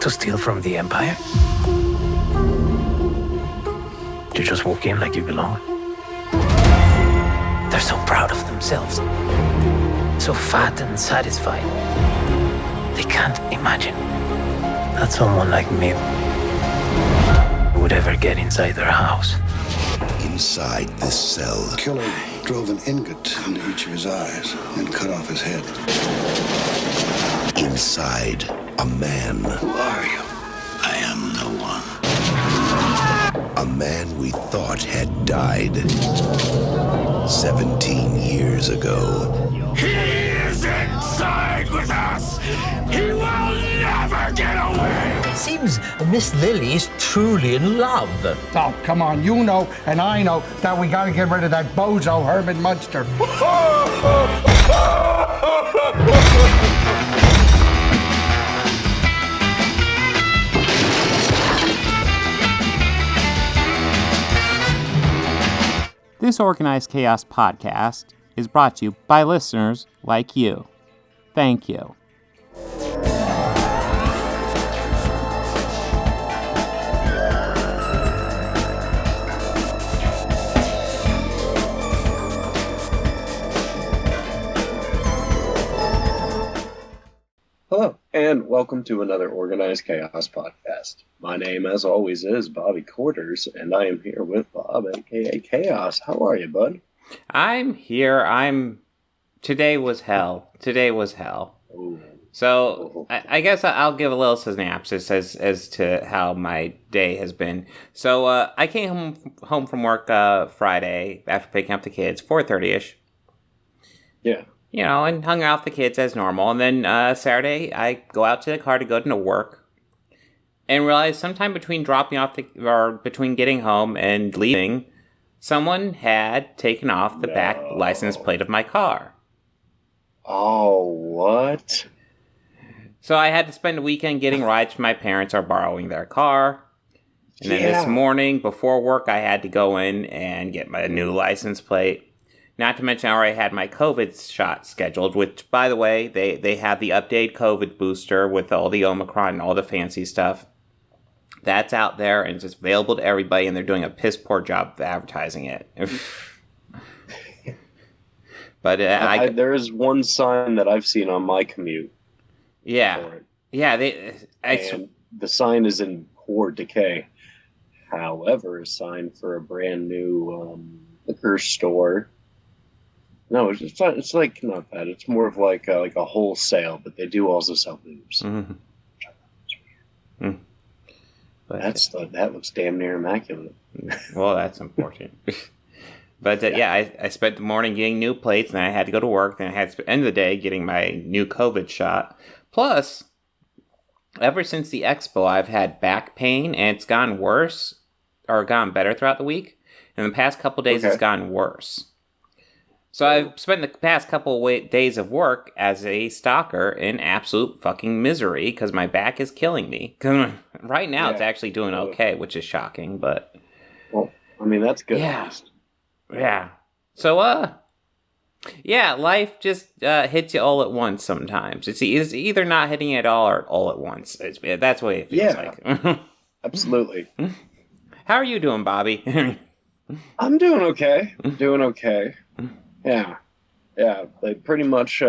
to steal from the Empire? You just walk in like you belong. They're so proud of themselves. So fat and satisfied. They can't imagine that someone like me would ever get inside their house. Inside this cell, The killer drove an ingot into each of his eyes and cut off his head. inside a man. Who are you? I am no one. A man we thought had died 17 years ago. He is inside with us! He will never get away! It seems Miss Lily is truly in love. Oh, come on, you know and I know that we gotta get rid of that bozo Herman Munster. This Organized Chaos podcast is brought to you by listeners like you. Thank you. Hello, and welcome to another Organized Chaos podcast. My name, as always, is Bobby Quarters, and I am here with Bob, aka Chaos. How are you, bud? I'm here. Today was hell. Ooh. So, I guess I'll give a little synopsis as to how my day has been. So, I came home from work Friday after picking up the kids, 4:30ish. Yeah. You know, and hung out with the kids as normal. And then Saturday, I go out to the car to go to work, and realize sometime between between getting home and leaving, someone had taken off the back license plate of my car. Oh, what? So I had to spend a weekend getting rides from my parents or borrowing their car. And then this morning, before work, I had to go in and get my new license plate. Not to mention I already had my COVID shot scheduled, which, by the way, they have the updated COVID booster with all the Omicron and all the fancy stuff. That's out there and it's available to everybody, and they're doing a piss poor job of advertising it. But there is one sign that I've seen on my commute. Yeah. Yeah, and the sign is in poor decay. However, a sign for a brand new liquor store. No, it's like not bad. It's more of like a wholesale, but they do also sell booze. Mm-hmm. That looks damn near immaculate. Well, that's important. But I spent the morning getting new plates, and I had to go to work. Then I had to spend the end of the day getting my new COVID shot. Plus, ever since the expo, I've had back pain, and it's gotten worse or gotten better throughout the week. In the past couple of days, It's gotten worse. So I've spent the past couple days of work as a stalker in absolute fucking misery because my back is killing me. Right now, it's actually doing okay, which is shocking, but... Well, I mean, that's good. Yeah. So, life just hits you all at once sometimes. It's either not hitting you at all or all at once. That's what it feels like. Absolutely. How are you doing, Bobby? I'm doing okay. Yeah. They pretty much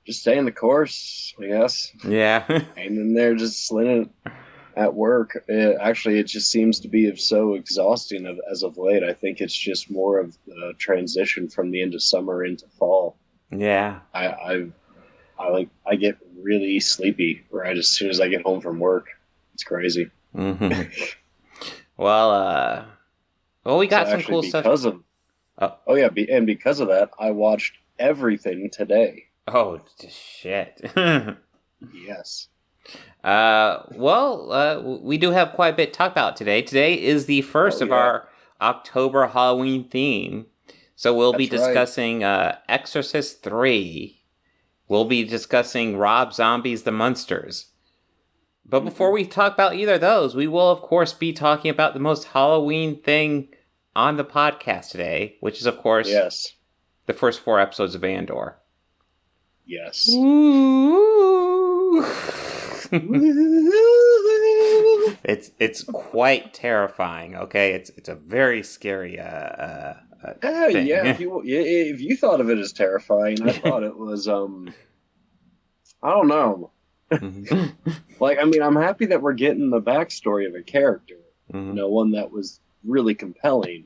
just staying the course, I guess. Yeah. And then they're just slinging it at work. It just seems to be so exhausting as of late. I think it's just more of the transition from the end of summer into fall. Yeah. I get really sleepy right as soon as I get home from work. It's crazy. Mm-hmm. Well, we got some cool stuff. And because of that, I watched everything today. Oh, shit. Yes. We do have quite a bit to talk about today. Today is the first of our October Halloween theme. So we'll be discussing Exorcist III. We'll be discussing Rob Zombie's The Munsters. But before we talk about either of those, we will, of course, be talking about the most Halloween thing on the podcast today, which is, of course, the first 4 episodes of Andor. Yes. Ooh. It's quite terrifying. Okay, it's a very scary thing. Yeah. If you thought of it as terrifying, I thought it was I don't know. Like, I mean, I'm happy that we're getting the backstory of a character, one that was really compelling.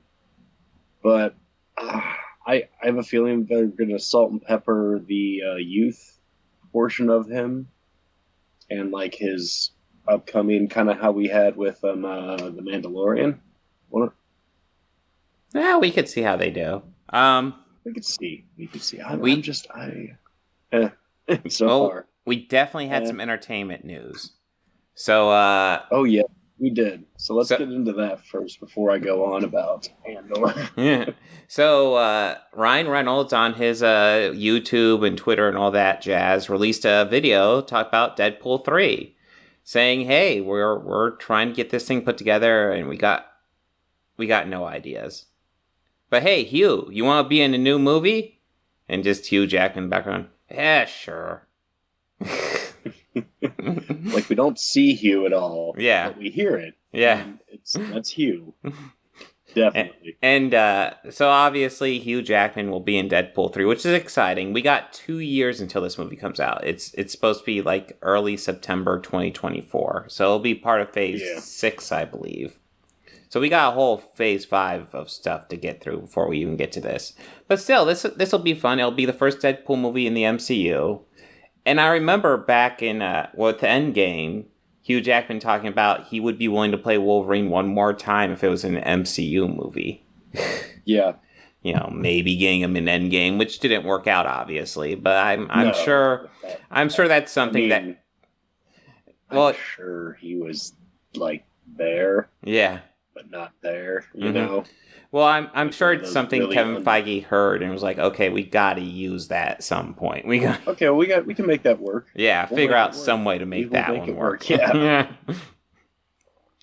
But I have a feeling they're going to salt and pepper the youth portion of him, and like his upcoming kind of how we had with the Mandalorian. Yeah, we could see how they do. We could see. Far. We definitely had some entertainment news. So, oh yeah, we did. So let's get into that first before I go on about Andor. Yeah. So Ryan Reynolds on his YouTube and Twitter and all that jazz released a video talk about Deadpool 3, saying, "Hey, we're trying to get this thing put together, and we got no ideas. But hey, Hugh, you want to be in a new movie?" And just Hugh Jackman in the background. Yeah, sure. Like, we don't see Hugh at all. Yeah. But we hear it. Yeah. That's Hugh. Definitely. And so obviously Hugh Jackman will be in Deadpool 3, which is exciting. We got 2 years until this movie comes out. It's supposed to be like early September 2024. So it'll be part of Phase 6, I believe. So we got a whole Phase 5 of stuff to get through before we even get to this. But still, this will be fun. It'll be the first Deadpool movie in the MCU. And I remember back in with Endgame, Hugh Jackman talking about he would be willing to play Wolverine one more time if it was an MCU movie. Yeah. Maybe getting him in Endgame, which didn't work out, obviously. But I'm sure that's something I'm sure he was like there. Yeah. But not there, you know? Well, I'm sure it's something really Kevin Feige heard and was like, okay, we got to use that at some point. We can make that work. Yeah, we'll figure out some way to make that one work. Yeah.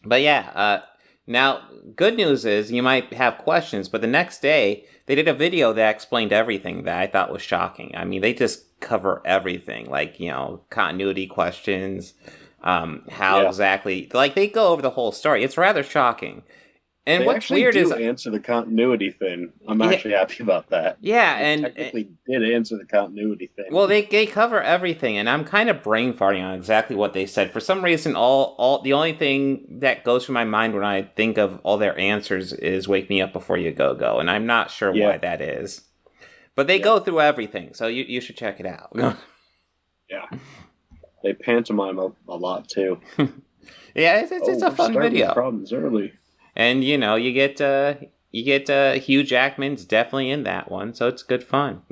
But yeah, now, good news is you might have questions, but the next day, they did a video that explained everything that I thought was shocking. I mean, they just cover everything, like, continuity questions, exactly, like, they go over the whole story. It's rather shocking. And what's weird is answer the continuity thing. I'm actually happy about that. Yeah, and technically did answer the continuity thing. Well, they cover everything, and I'm kind of brain farting on exactly what they said. For some reason, all the only thing that goes through my mind when I think of all their answers is "Wake me up before you go," and I'm not sure why that is. But they go through everything, so you should check it out. Yeah, they pantomime a lot too. Yeah, it's a fun video. Problems early. And you get Hugh Jackman's definitely in that one, so it's good fun.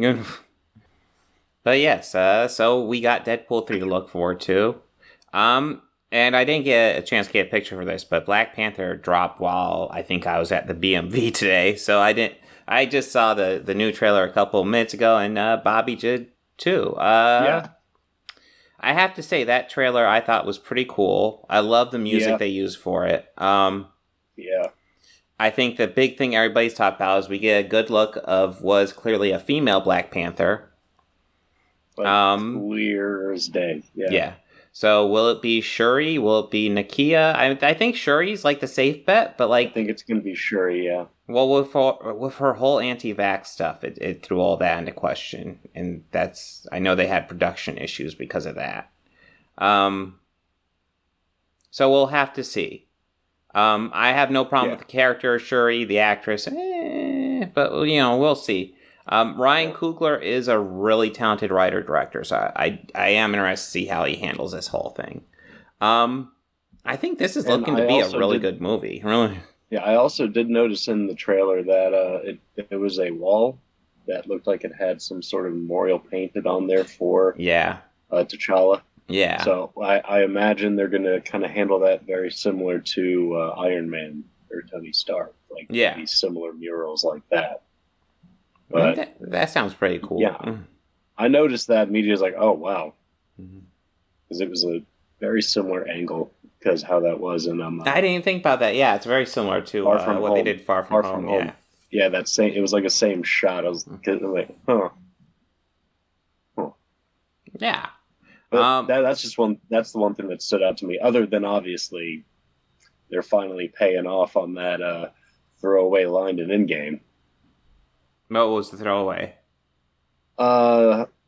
But yes, so we got Deadpool 3 to look forward to. And I didn't get a chance to get a picture for this, but Black Panther dropped while I think I was at the BMV today, so I didn't. I just saw the new trailer a couple of minutes ago, and Bobby did too. I have to say that trailer I thought was pretty cool. I love the music they used for it. Yeah. I think the big thing everybody's talked about is we get a good look of was clearly a female Black Panther. But clear as day. Yeah. So will it be Shuri? Will it be Nakia? I think Shuri's like the safe bet, but like... I think it's going to be Shuri, yeah. Well, with her whole anti-vax stuff, it threw all that into question. And I know they had production issues because of that. So we'll have to see. I have no problem with the character, Shuri, the actress, but, we'll see. Ryan Coogler is a really talented writer-director, so I am interested to see how he handles this whole thing. I think this is looking to be a really good movie. Really. Yeah, I also did notice in the trailer that it was a wall that looked like it had some sort of memorial painted on there for T'Challa. Yeah. So I imagine they're going to kind of handle that very similar to Iron Man or Tony Stark. Like these similar murals like that. But that sounds pretty cool. Yeah. I noticed that immediately. I was like, oh, wow. Because it was a very similar angle because how that was in... I didn't even think about that. Yeah, it's very similar to what they did Far From Home. Yeah. Yeah, that same. It was like a same shot. I was like, huh. Yeah. But that's just one. That's the one thing that stood out to me. Other than obviously, they're finally paying off on that throwaway line in Endgame. What was the throwaway?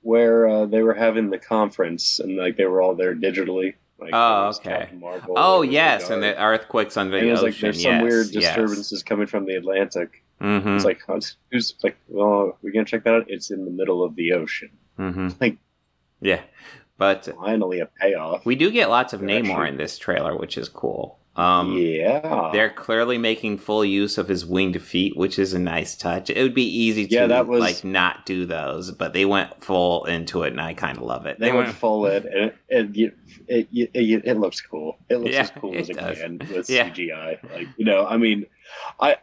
Where they were having the conference and like they were all there digitally. Like, oh, okay. Marvel, oh, yes, and the earthquakes under the ocean. Like there's some weird disturbances coming from the Atlantic. Mm-hmm. It's like, who's like, well, we're gonna check that out. It's in the middle of the ocean. Mm-hmm. Like, yeah, but finally a payoff. We do get lots of Namor in this trailer, which is cool. Yeah, they're clearly making full use of his winged feet, which is a nice touch. It would be easy to like not do those, but they went full into it, and I kind of love it. They went full in, and it looks cool. It looks as cool as it can with CGI. Like, you know, I mean, I've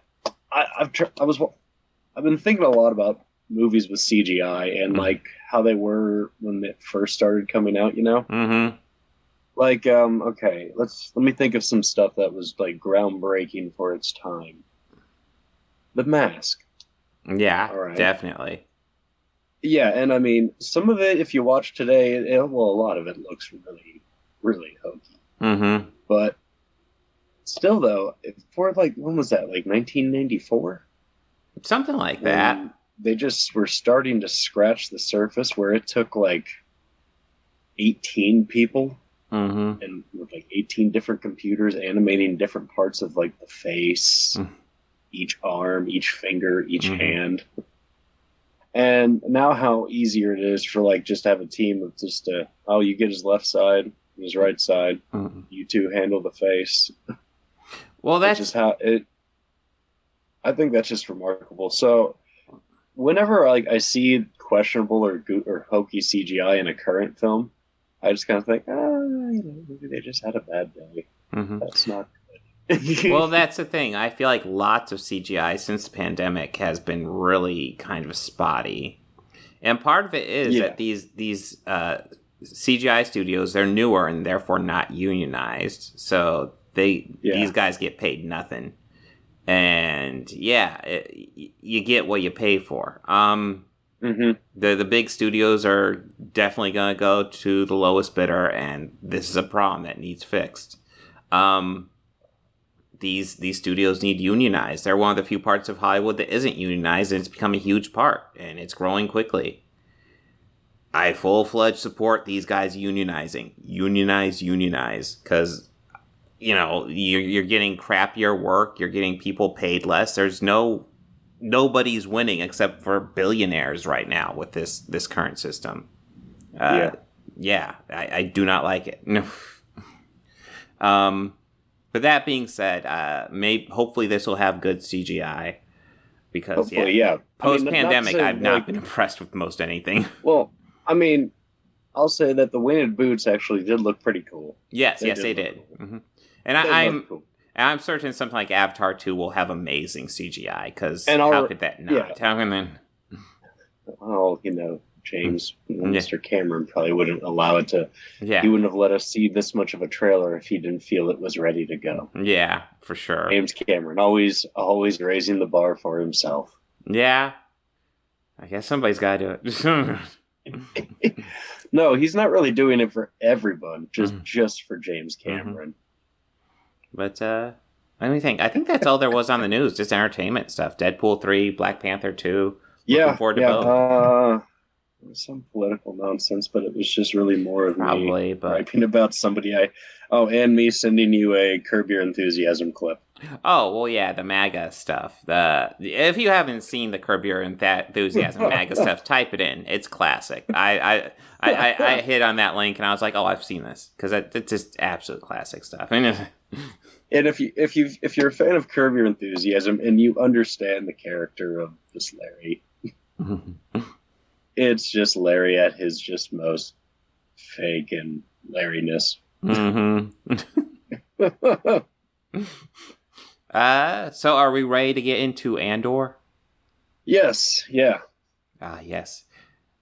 been thinking a lot about movies with CGI and like how they were when it first started coming out. You know. Mm-hmm. Like, okay, let me think of some stuff that was like groundbreaking for its time. The Mask. Yeah, right. Definitely. Yeah, and I mean, some of it, if you watch today, a lot of it looks really, really hokey. Mm-hmm. But still, though, for like, when was that? Like 1994? Something like that. They just were starting to scratch the surface where it took like 18 people. Mm-hmm. And with like 18 different computers animating different parts of like the face, each arm, each finger, each hand. And now how easier it is for like just have a team of just you get his left side, his right side, you two handle the face. Well, that's just how it. I think that's just remarkable. So whenever like I see questionable or hokey CGI in a current film, I just kind of think, maybe they just had a bad day. Mm-hmm. That's not good. Well, that's the thing. I feel like lots of CGI since the pandemic has been really kind of spotty. And part of it is that these CGI studios, they're newer and therefore not unionized. So these guys get paid nothing. And you get what you pay for. Mm-hmm. The big studios are definitely going to go to the lowest bidder, and this is a problem that needs fixed. These studios need unionized. They're one of the few parts of Hollywood that isn't unionized, and it's become a huge part, and it's growing quickly. I full-fledged support these guys unionizing. Unionize, because you know you're getting crappier work, you're getting people paid less. There's nobody's winning except for billionaires right now with this current system. I do not like it. No. But that being said, hopefully this will have good CGI because post-pandemic I've not been impressed with most anything. Well, I mean, I'll say that the winged boots actually did look pretty cool. Yes, they did. Cool. Mm-hmm. And I'm certain something like Avatar 2 will have amazing CGI, because how could that not? Yeah. How can then? Well, James, Mr. Cameron probably wouldn't allow it to. Yeah. He wouldn't have let us see this much of a trailer if he didn't feel it was ready to go. Yeah, for sure. James Cameron, always raising the bar for himself. Yeah. I guess somebody's got to do it. No, he's not really doing it for everyone, just for James Cameron. But, let me think. I think that's all there was on the news, just entertainment stuff. Deadpool 3, Black Panther 2. Looking forward to both. Some political nonsense, but it was just really more of me griping about somebody and me sending you a Curb Your Enthusiasm clip. Oh, well, yeah, the MAGA stuff. If you haven't seen the Curb Your Enthusiasm MAGA stuff, type it in. It's classic. I hit on that link and I was like, oh, I've seen this, because it's just absolute classic stuff. And if you're a fan of Curb Your Enthusiasm and you understand the character of this Larry, it's just Larry at his just most fake and Larryness. So are we ready to get into Andor? Yes, yeah. Yes.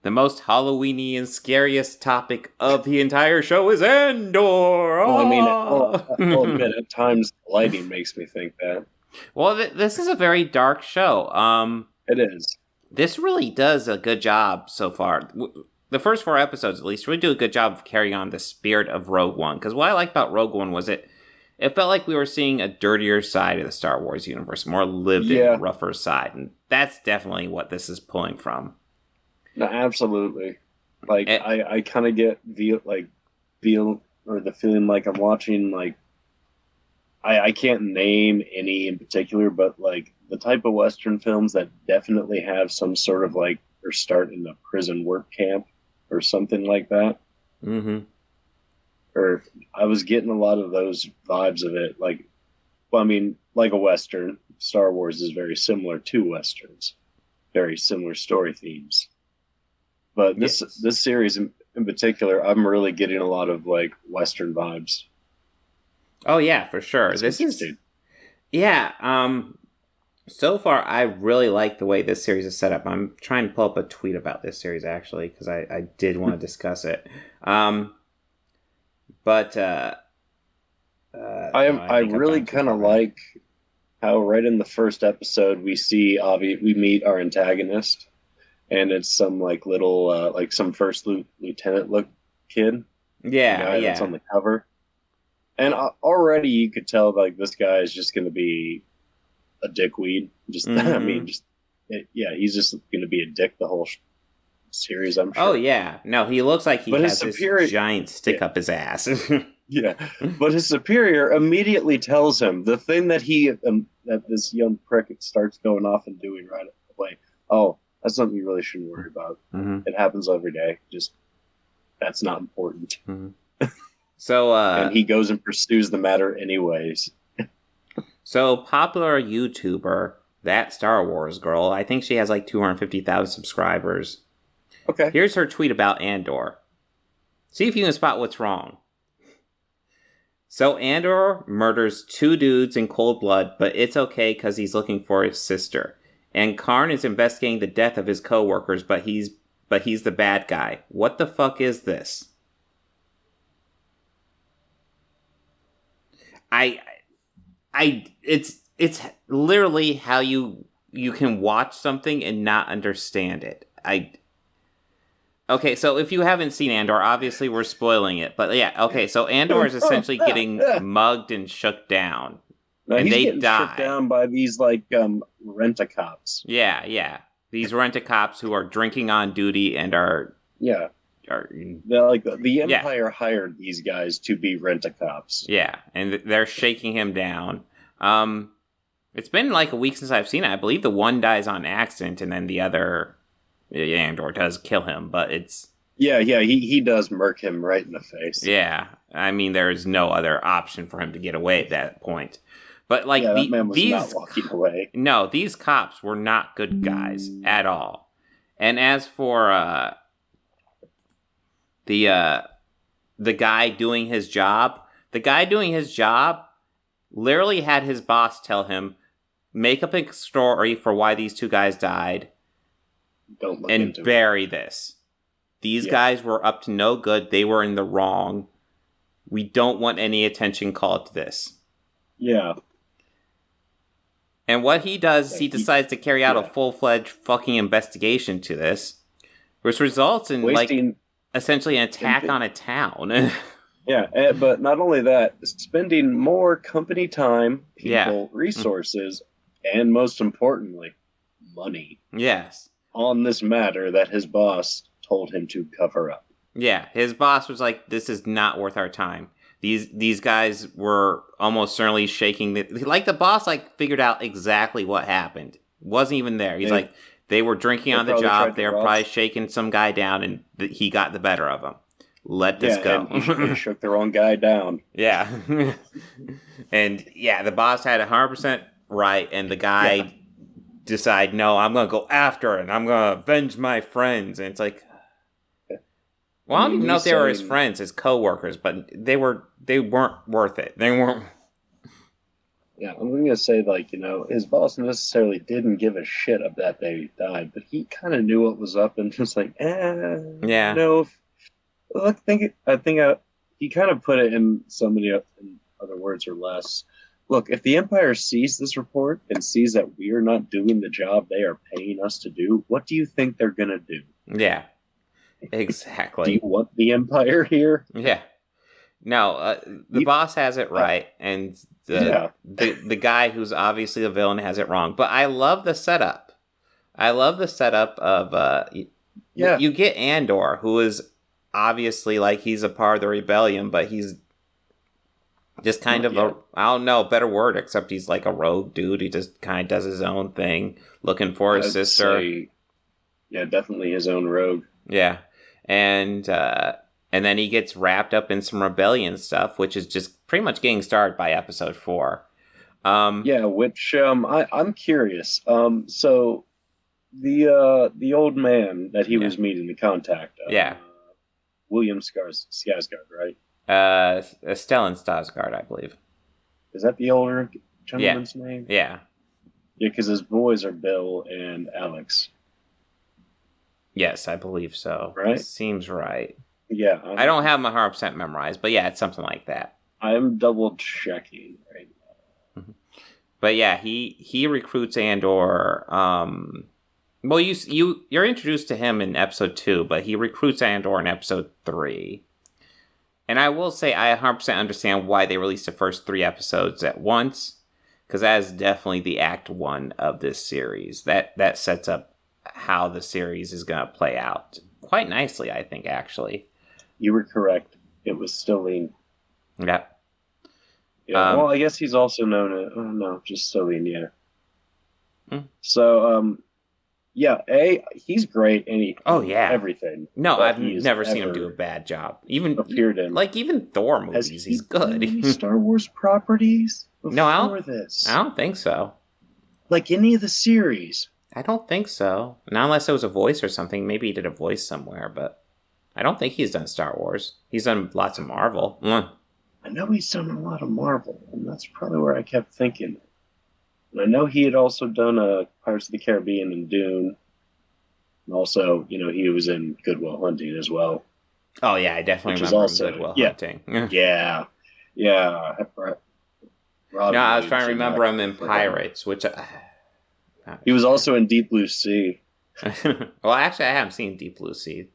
The most Halloween-y and scariest topic of the entire show is Andor! Well, I mean, I'll admit, at times lighting makes me think that. Well, this is a very dark show. It is. This really does a good job so far. the first 4 episodes, at least, really do a good job of carrying on the spirit of Rogue One. Because what I liked about Rogue One was it felt like we were seeing a dirtier side of the Star Wars universe, more lived in, rougher side. And that's definitely what this is pulling from. No, absolutely. Like, I kind of get the feeling like I'm watching, like, I can't name any in particular, but like the type of Western films that definitely have some sort of like, or start in a prison work camp or something like that. Mm-hmm. Or I was getting a lot of those vibes of it. Like, well, I mean, like a Western, Star Wars is very similar to Westerns, very similar story themes. But this series in particular, I'm really getting a lot of like Western vibes. Oh yeah, for sure. This is, yeah. So far, I really like the way this series is set up. I'm trying to pull up a tweet about this series actually because I did want to discuss it. I really kind of like how right in the first episode we meet our antagonist, and it's some like little like some first lieutenant look kid. Yeah, that's on the cover. And already you could tell like this guy is just going to be a dickweed. Just I mean, he's just going to be a dick the whole series. I'm sure. Oh yeah, no, he looks like he has this giant stick up his ass. Yeah, but his superior immediately tells him the thing that that this young prick starts going off and doing right away. Oh, that's something you really shouldn't worry about. Mm-hmm. It happens every day. Just that's not important. Mm-hmm. So, and he goes and pursues the matter anyways. So, popular YouTuber, That Star Wars Girl, I think she has like 250,000 subscribers. Okay. Here's her tweet about Andor. See if you can spot what's wrong. So, Andor murders 2 dudes in cold blood, but it's okay because he's looking for his sister. And Karn is investigating the death of his co-workers, but he's the bad guy. What the fuck is this? It's literally how you can watch something and not understand it. Okay, so if you haven't seen Andor, obviously we're spoiling it, but yeah, okay, so Andor is essentially getting mugged and shook down, and they die. Shook down by these like rent-a-cops. Yeah, these rent-a-cops who are drinking on duty and are the Empire hired these guys to be rent-a-cops. Yeah, and they're shaking him down. It's been like a week since I've seen it. I believe the one dies on accident, and then the other, Andor does kill him, but it's... Yeah, he does murk him right in the face. Yeah, I mean, there's no other option for him to get away at that point. But like, that man was not walking away. No, these cops were not good guys at all. And as for, the guy doing his job literally had his boss tell him, make up a story for why these 2 guys died and bury this. These guys were up to no good. They were in the wrong. We don't want any attention called to this. Yeah. And what he does, he decides to carry out a full-fledged fucking investigation to this, which results in essentially an attack on a town. Yeah, but not only that, spending more company time, people, resources, and most importantly, money. Yes. On this matter that his boss told him to cover up. Yeah, his boss was like, this is not worth our time. These guys were almost certainly shaking. The boss figured out exactly what happened. Wasn't even there. He's like, they were drinking on the job. They were probably shaking some guy down, and he got the better of them. Let this go. They shook their own guy down. Yeah. And the boss had 100% right, and the guy decided, no, I'm going to go after it, and I'm going to avenge my friends. And it's like, well, I don't even know if they were his friends, his co-workers, but they weren't worth it. They weren't. Yeah, I'm going to say, his boss necessarily didn't give a shit of that they died, but he kind of knew what was up and just like, yeah. No. I think he kind of put it in so many other words or less. Look, if the Empire sees this report and sees that we are not doing the job they are paying us to do, what do you think they're going to do? Yeah. Exactly. Do you want the Empire here? Yeah. No, the boss has it right, and the guy who's obviously the villain has it wrong. But I love the setup. I love the setup of you get Andor, who is obviously like he's a part of the rebellion, but he's just kind of I don't know a better word, except he's like a rogue dude. He just kind of does his own thing, looking for his sister. Yeah, definitely his own rogue. Yeah, and then he gets wrapped up in some rebellion stuff, which is just pretty much getting started by episode 4. Which I'm curious. So the old man that he was meeting, the contact. William Skarsgård, right? Stellan Skarsgård, I believe. Is that the older gentleman's name? Yeah. Yeah, because his boys are Bill and Alex. Yes, I believe so. Right? Seems right. Yeah. I don't have my 100% memorized, but yeah, it's something like that. I'm double checking right now. But yeah, he recruits Andor. Well, you're introduced to him in episode 2, but he recruits Andor in episode 3. And I will say I 100% understand why they released the first 3 episodes at once, because that is definitely the act 1 of this series. That sets up how the series is going to play out quite nicely, I think, actually. You were correct. It was Stelline. Yeah. Yeah. Well, I guess he's also known as... Oh, no, just Stelline, yeah. So, he's great in everything. No, I've never seen him do a bad job. Even appeared in even Thor movies, he's good. Any Star Wars properties before no, I this? I don't think so. Like any of the series? I don't think so. Not unless it was a voice or something. Maybe he did a voice somewhere, but I don't think he's done Star Wars. He's done lots of Marvel. I know he's done a lot of Marvel, and that's probably where I kept thinking. And I know he had also done Pirates of the Caribbean and Dune. And also, he was in Good Will Hunting as well. Oh, yeah, I definitely remember Good Will Hunting. Yeah. I was trying to remember him in Pirates, which... he was also in Deep Blue Sea. Well, actually, I haven't seen Deep Blue Sea.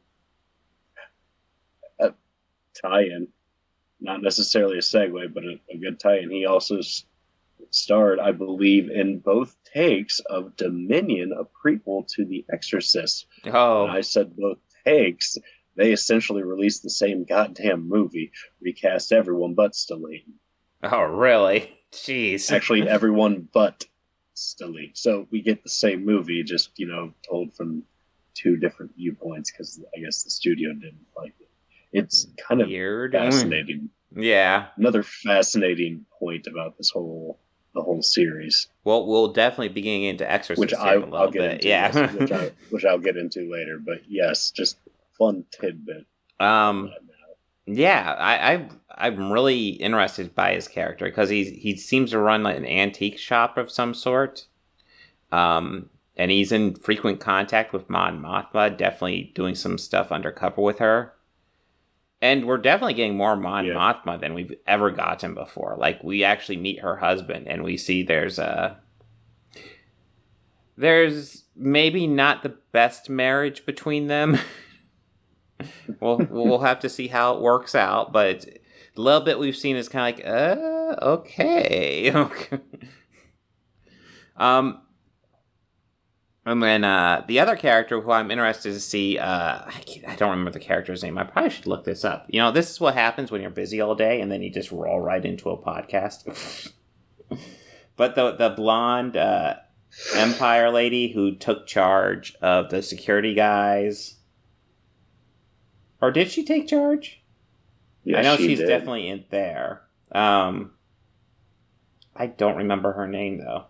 A tie-in. Not necessarily a segue, but a good tie-in. He also starred, I believe, in both takes of Dominion, a prequel to The Exorcist. Oh. When I said both takes, they essentially released the same goddamn movie, recast everyone but Stelline. Oh, really? Jeez. Actually, everyone but Stelline. So we get the same movie, just, told from 2 different viewpoints, because I guess the studio didn't like it. It's kind of weird, fascinating. Yeah. Another fascinating point about the whole series. Well, we'll definitely be getting into Exorcist which I'll get into. Yeah. which I'll get into later. But yes, just fun tidbit. Yeah, I'm really interested by his character because he seems to run like an antique shop of some sort. And he's in frequent contact with Mon Mothma, definitely doing some stuff undercover with her. And we're definitely getting more Mon Mothma than we've ever gotten before. Like, we actually meet her husband, and we see there's maybe not the best marriage between them. We'll have to see how it works out, but the little bit we've seen is kind of like, okay. And then the other character who I'm interested to see, I don't remember the character's name. I probably should look this up. This is what happens when you're busy all day and then you just roll right into a podcast. But the blonde Empire lady who took charge of the security guys. Or did she take charge? Yeah, I know she's definitely in there. I don't remember her name, though.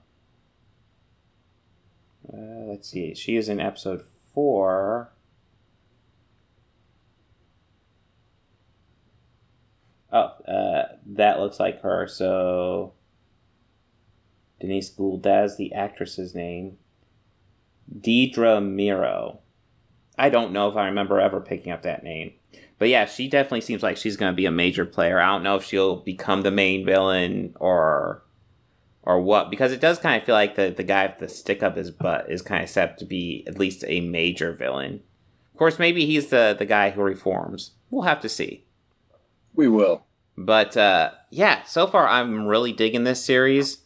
Let's see. She is in episode 4. Oh, that looks like her. So, Denise Gould, that is the actress's name. Deidre Miro. I don't know if I remember ever picking up that name. But yeah, she definitely seems like she's going to be a major player. I don't know if she'll become the main villain or what, because it does kind of feel like the guy with the stick up his butt is kind of set up to be at least a major villain. Of course, maybe he's the guy who reforms. We'll have to see. We will. But yeah, so far I'm really digging this series.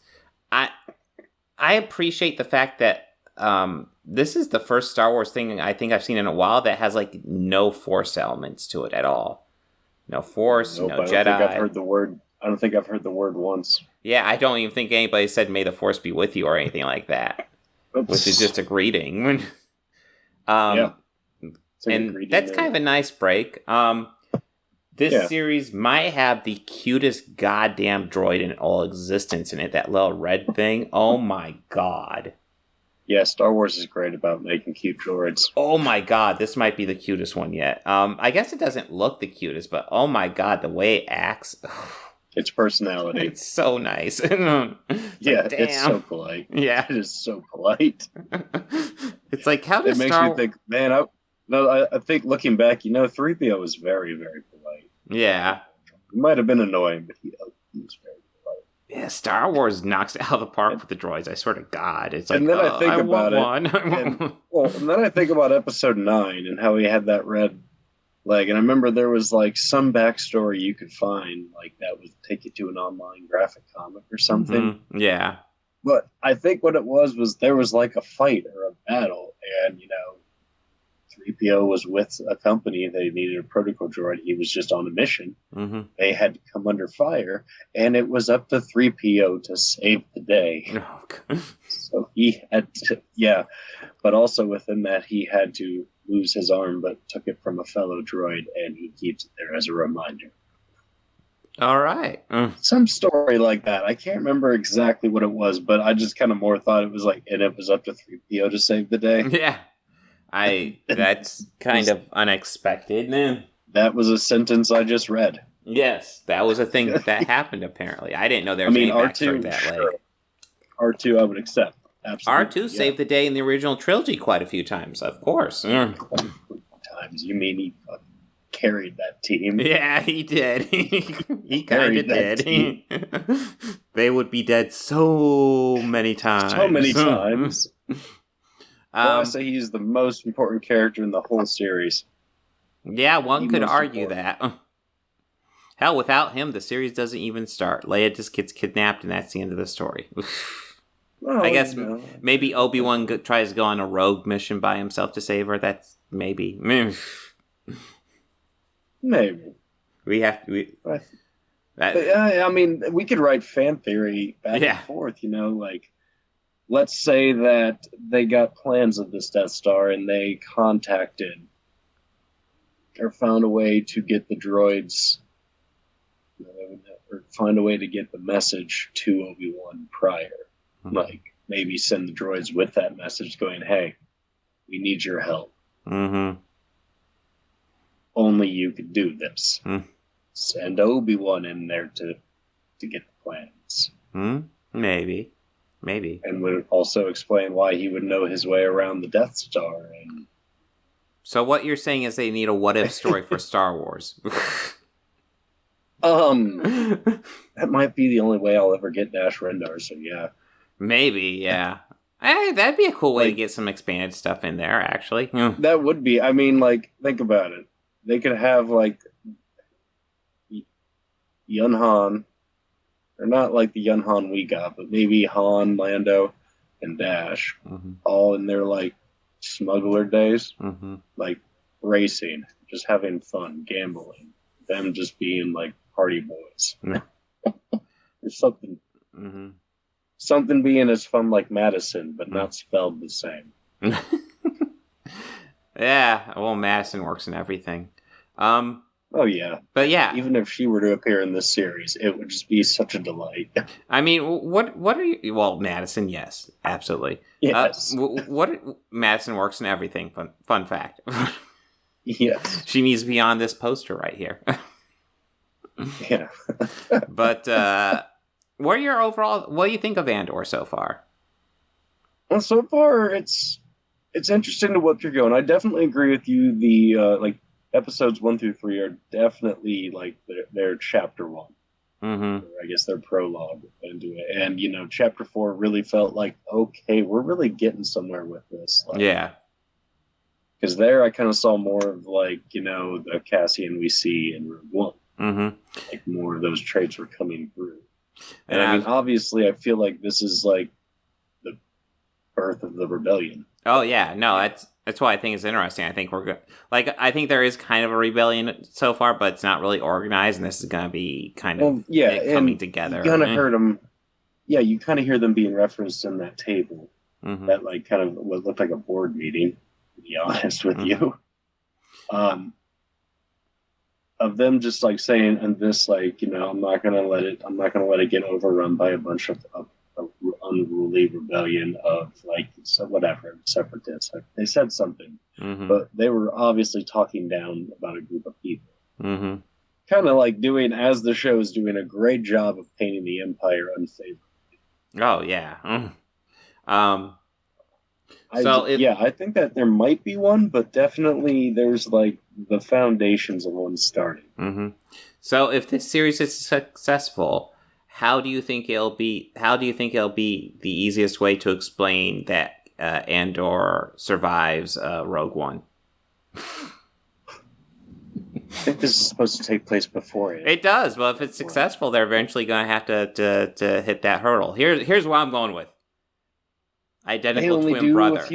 I appreciate the fact that this is the first Star Wars thing I think I've seen in a while that has like no Force elements to it at all. No Force, Nope, no I don't Jedi. think I've heard the word. I don't think I've heard the word once. Yeah, I don't even think anybody said "May the Force be with you" or anything like that, which is just a greeting. Yeah. And that's kind of a nice break. This series might have the cutest goddamn droid in all existence in it. That little red thing. Oh my god. Yeah, Star Wars is great about making cute droids. Oh my god, this might be the cutest one yet. I guess it doesn't look the cutest, but oh my god, the way it acts. Its personality. It's so nice. Yeah, like, it's so polite. Yeah. It is so polite. It's like, how does it makes me think, man, I think looking back, 3PO was very, very polite. Yeah. He might have been annoying, but he was very polite. Yeah, Star Wars knocks it out of the park with the droids, I swear to God. It's like, and then I think about it. One. And then I think about episode 9 and how he had that red leg. And I remember there was like some backstory you could find, like that would take you to an online graphic comic or something. Mm-hmm. Yeah. But I think what it was there was like a fight or a battle, and 3PO was with a company. They needed a protocol droid. He was just on a mission. Mm-hmm. They had to come under fire, and it was up to 3PO to save the day. Oh, God. So he had to, but also within that, he had to lose his arm, but took it from a fellow droid, and he keeps it there as a reminder. All right. Some story like that. I can't remember exactly what it was, but I just kind of more thought it was like, and it was up to 3PO to save the day. Yeah. That's kind of unexpected. That was a sentence I just read. Yes, that was a thing that happened, apparently. I didn't know there was any backstory that sure. way. R2 I would accept. Absolutely. R2 saved the day in the original trilogy quite a few times, of course. Times. You mean he carried that team? Yeah, he did. He kind of did. They would be dead so many times. So many times. I say he's the most important character in the whole series. Yeah, one could argue that. Hell, without him, the series doesn't even start. Leia just gets kidnapped, and that's the end of the story. Well, I guess maybe Obi-Wan tries to go on a rogue mission by himself to save her. That's maybe. Maybe. We have to. I mean, we could write fan theory back and forth, like, let's say that they got plans of this Death Star and they contacted or found a way to get the droids, or find a way to get the message to Obi-Wan prior. Mm-hmm. Like, maybe send the droids with that message going, hey, we need your help. Mm-hmm. Only you could do this. Mm. Send Obi-Wan in there to get the plans. Maybe. And would also explain why he would know his way around the Death Star. So what you're saying is they need a what-if story for Star Wars. That might be the only way I'll ever get Dash Rendar, so yeah. Maybe, yeah. Hey, that'd be a cool way to get some expanded stuff in there, actually. That would be. I mean, think about it. They could have, Yun Han, or not like the Yun Han we got, but maybe Han, Lando, and Dash, all in their, smuggler days, racing, just having fun, gambling, them just being, party boys. There's something... Something being as fun like Madison, but not spelled the same. Yeah, well, Madison works in everything. Oh, yeah. But yeah. Even if she were to appear in this series, it would just be such a delight. I mean, what are you... Well, Madison, yes, absolutely. Yes. Madison works in everything, fun fact. Yes. She needs to be on this poster right here. Yeah. But, what do you think of Andor so far? Well, so far, it's interesting to what you're going. I definitely agree with you. The, episodes 1 through 3 are definitely, their chapter 1. Mm-hmm. I guess their prologue into it. And, chapter 4 really felt like, okay, we're really getting somewhere with this. Yeah. Because there I kind of saw more of like, you know, the Cassian we see in Rogue One. Mm-hmm. Like more of those traits were coming through. And I mean, obviously, I feel like this is like the birth of the rebellion. Oh yeah, no, that's why I think it's interesting. I think we're good. Like, I think there is kind of a rebellion so far, but it's not really organized, and this is going to be kind of it coming together. You kind of heard them. Yeah, you kind of hear them being referenced in that table. Mm-hmm. That like kind of what looked like a board meeting. To be honest with you, of them just like saying, and this like, you know, I'm not gonna let it get overrun by a bunch of unruly rebellion of like whatever separatists. They said something, but they were obviously talking down about a group of people. Mm-hmm. Kind of like doing, as the show is doing a great job of painting the Empire unfavorably. Oh yeah. I think that there might be one, but definitely there's like the foundations of one starting. Mm-hmm. So if this series is successful, how do you think it'll be? How do you think it'll be the easiest way to explain that Andor survives Rogue One? I think this is supposed to take place before it. It does. Well, if it's successful, they're eventually going to have to hit that hurdle. Here's what I'm going with. Identical twin brother.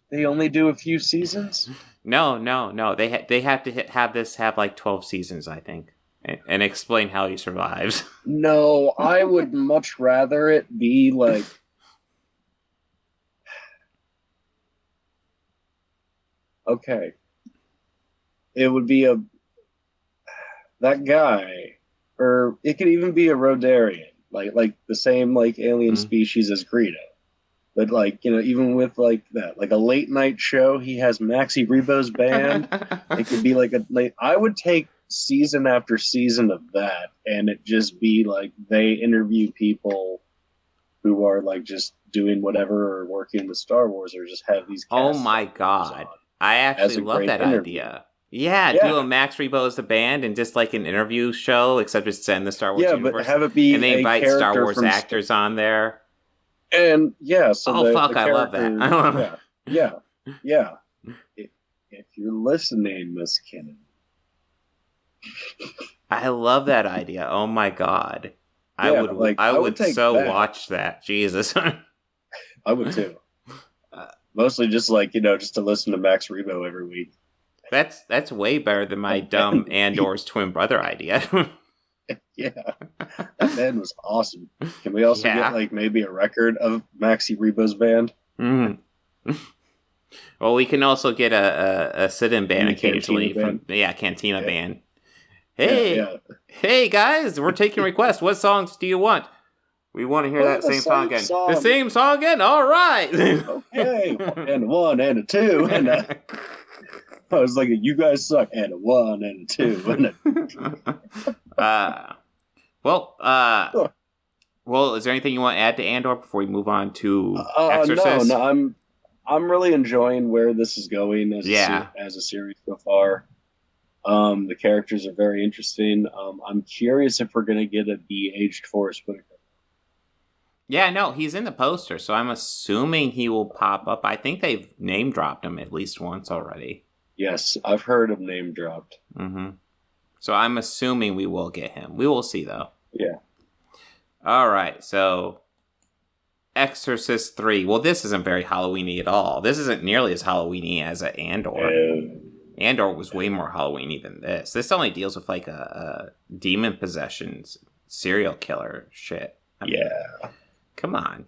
They only do a few seasons? No. They have to have like 12 seasons, I think, and explain how he survives. No, I would much rather it be like. Okay. It would be that guy, or it could even be a Rodarian, like the same like alien species as Greedo. But like, you know, even with like that, like a late night show, he has Maxi Rebo's band. It could be like I would take season after season of that, and it just be like they interview people who are like just doing whatever or working with Star Wars, or just have these. Oh my god, I actually love that idea. Yeah, do a Max Rebo as the band and just like an interview show, except it's set in the Star Wars universe. But have it be and they invite Star Wars actors on there. And yeah, so I love that. yeah. If you're listening, Miss Kennedy, I love that idea. Oh my god, I would watch that. Jesus, I would too. Mostly just like, you know, just to listen to Max Rebo every week. That's way better than my dumb Andor's twin brother idea. Yeah, that band was awesome. Can we also get like maybe a record of Maxi Rebo's band? Mm-hmm. Well, we can also get a sit-in band occasionally Cantina band. Hey guys, we're taking requests. What songs do you want? We want to hear that same song again. The same song again? All right. Okay, and a 1 and a 2 and a... I was like, you guys suck, and a 1 and a 2 and a... Well, is there anything you want to add to Andor before we move on to Exorcist? No, I'm really enjoying where this is going as a series so far. The characters are very interesting. I'm curious if we're going to get a de-aged Forrest Whitaker. Yeah, no, he's in the poster, so I'm assuming he will pop up. I think they've name-dropped him at least once already. Yes, I've heard of name-dropped. Mm-hmm. So I'm assuming we will get him. We will see, though. Yeah. All right, so Exorcist III. Well, this isn't very Halloween-y at all. This isn't nearly as Halloween-y as Andor. Andor was way more Halloween-y than this. This only deals with like a demon possession serial killer shit. I mean, come on.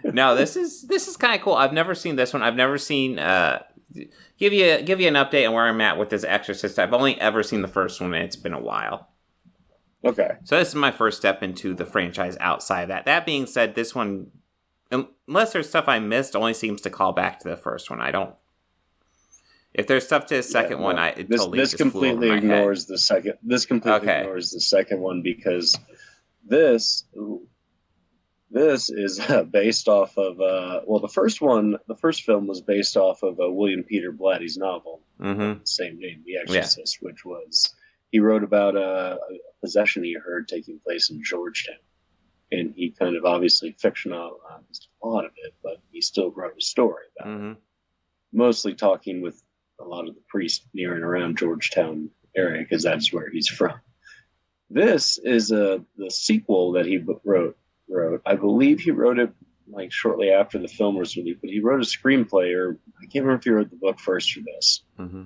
No, this is kind of cool. I've never seen this one. I've never seen. Give you an update on where I'm at with this Exorcist. I've only ever seen the first one, and it's been a while. Okay. So this is my first step into the franchise outside of that. That being said, this one, unless there's stuff I missed, only seems to call back to the first one. I don't. If there's stuff to the second one, this completely ignores the second. This completely ignores the second one because this is based off of the first film was based off of William Peter Blatty's novel, same name, The Exorcist, which was he wrote about a possession he heard taking place in Georgetown, and he kind of obviously fictionalized a lot of it, but he still wrote a story about it. mostly talking with a lot of the priests near and around Georgetown area because that's where he's from. This is the sequel that he wrote. I believe he wrote it like shortly after the film was released, but he wrote a screenplay, or I can't remember if he wrote the book first or this. Mm-hmm.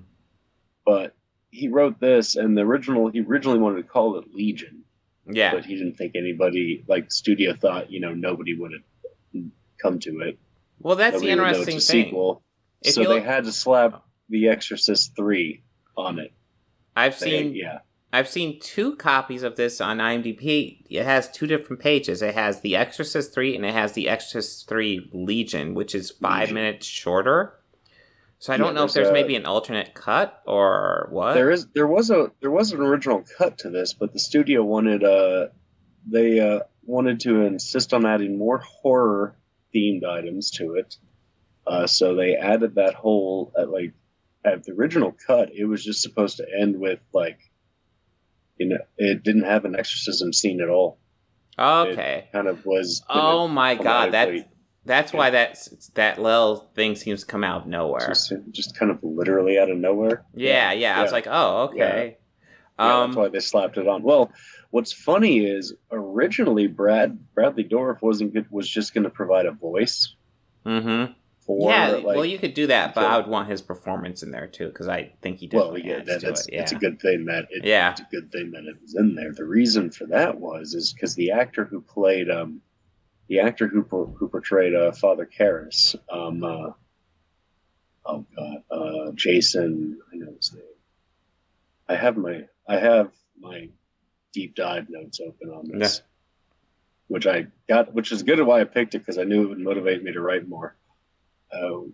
But he wrote this, and he originally wanted to call it Legion. Yeah. But he didn't think anybody, like the studio thought, nobody would have come to it. Well, that's Nobody the would know interesting it's a thing. sequel. If So you they look- had to slap The Exorcist III on it. I've seen Yeah. I've seen 2 copies of this on IMDb. It has 2 different pages. It has The Exorcist 3 and it has The Exorcist 3 Legion, which is 5 minutes shorter. So I don't know if there's maybe an alternate cut or what. There was an original cut to this, but the studio wanted wanted to insist on adding more horror themed items to it. So they added that whole at the original cut, it was just supposed to end with it didn't have an exorcism scene at all. Okay. It kind of was. Oh my god, automatically- that's why that little thing seems to come out of nowhere. just kind of literally out of nowhere. Yeah. I was like, oh, okay. Yeah, that's why they slapped it on. Well, what's funny is originally Bradley Dorff was just going to provide a voice. Mm-hmm. For, yeah, well, you could do that, but I would want his performance in there too, because I think he definitely adds to it. Yeah, it's a good thing that it's a good thing that it was in there. The reason for that is because the actor who played who portrayed Father Karras, Jason, I know his name. I have my deep dive notes open on this, which is good why I picked it, because I knew it would motivate me to write more. Oh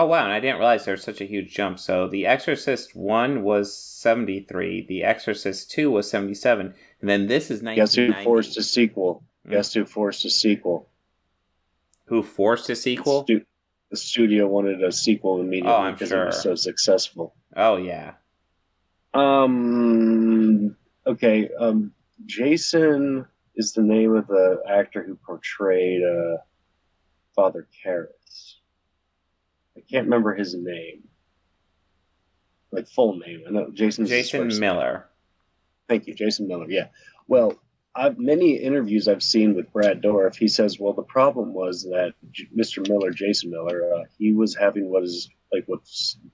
wow, and I didn't realize there was such a huge jump. So The Exorcist 1 was 73, The Exorcist 2 was 77, and then this is 1990. Guess who forced a sequel? Who forced a sequel? The studio wanted a sequel immediately because it was so successful. Oh, yeah. Okay. Jason is the name of the actor who portrayed Father Karras. I can't remember his name, like full name. I know Jason Miller. Thank you, Jason Miller. Yeah. Well, many interviews I've seen with Brad Dourif, he says, well, the problem was that Mr. Miller, Jason Miller, he was having what's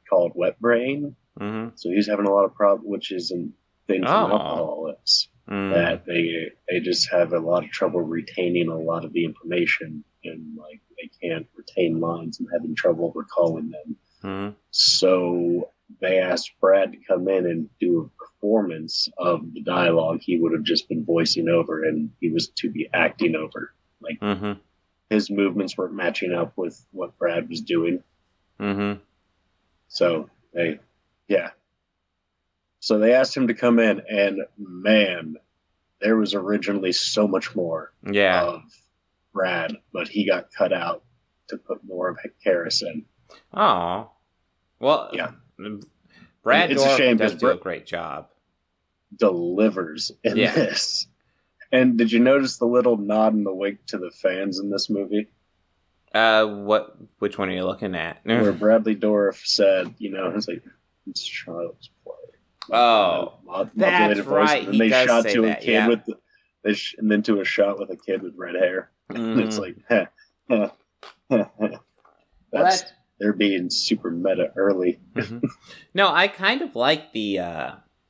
called wet brain. Mm-hmm. So he's having a lot of problems, which is a thing from alcoholics, that they just have a lot of trouble retaining a lot of the information, and they can't retain lines and having trouble recalling them. Mm-hmm. So they asked Brad to come in and do a performance of the dialogue he would have just been voicing over, and he was to be acting over. His movements weren't matching up with what Brad was doing. Mm-hmm. So So they asked him to come in, and man, there was originally so much more of Brad, but he got cut out to put more of Karras in. Oh, well, yeah. Brad it's a shame does do a great job. Delivers in this. And did you notice the little nod and the wink to the fans in this movie? Which one are you looking at? Where Bradley Dorff said, it's like, it's child's play. Oh, that's right. And they shot to a kid and then to a shot with a kid with red hair. And it's like, they're being super meta early. Mm-hmm. No, I kind of like the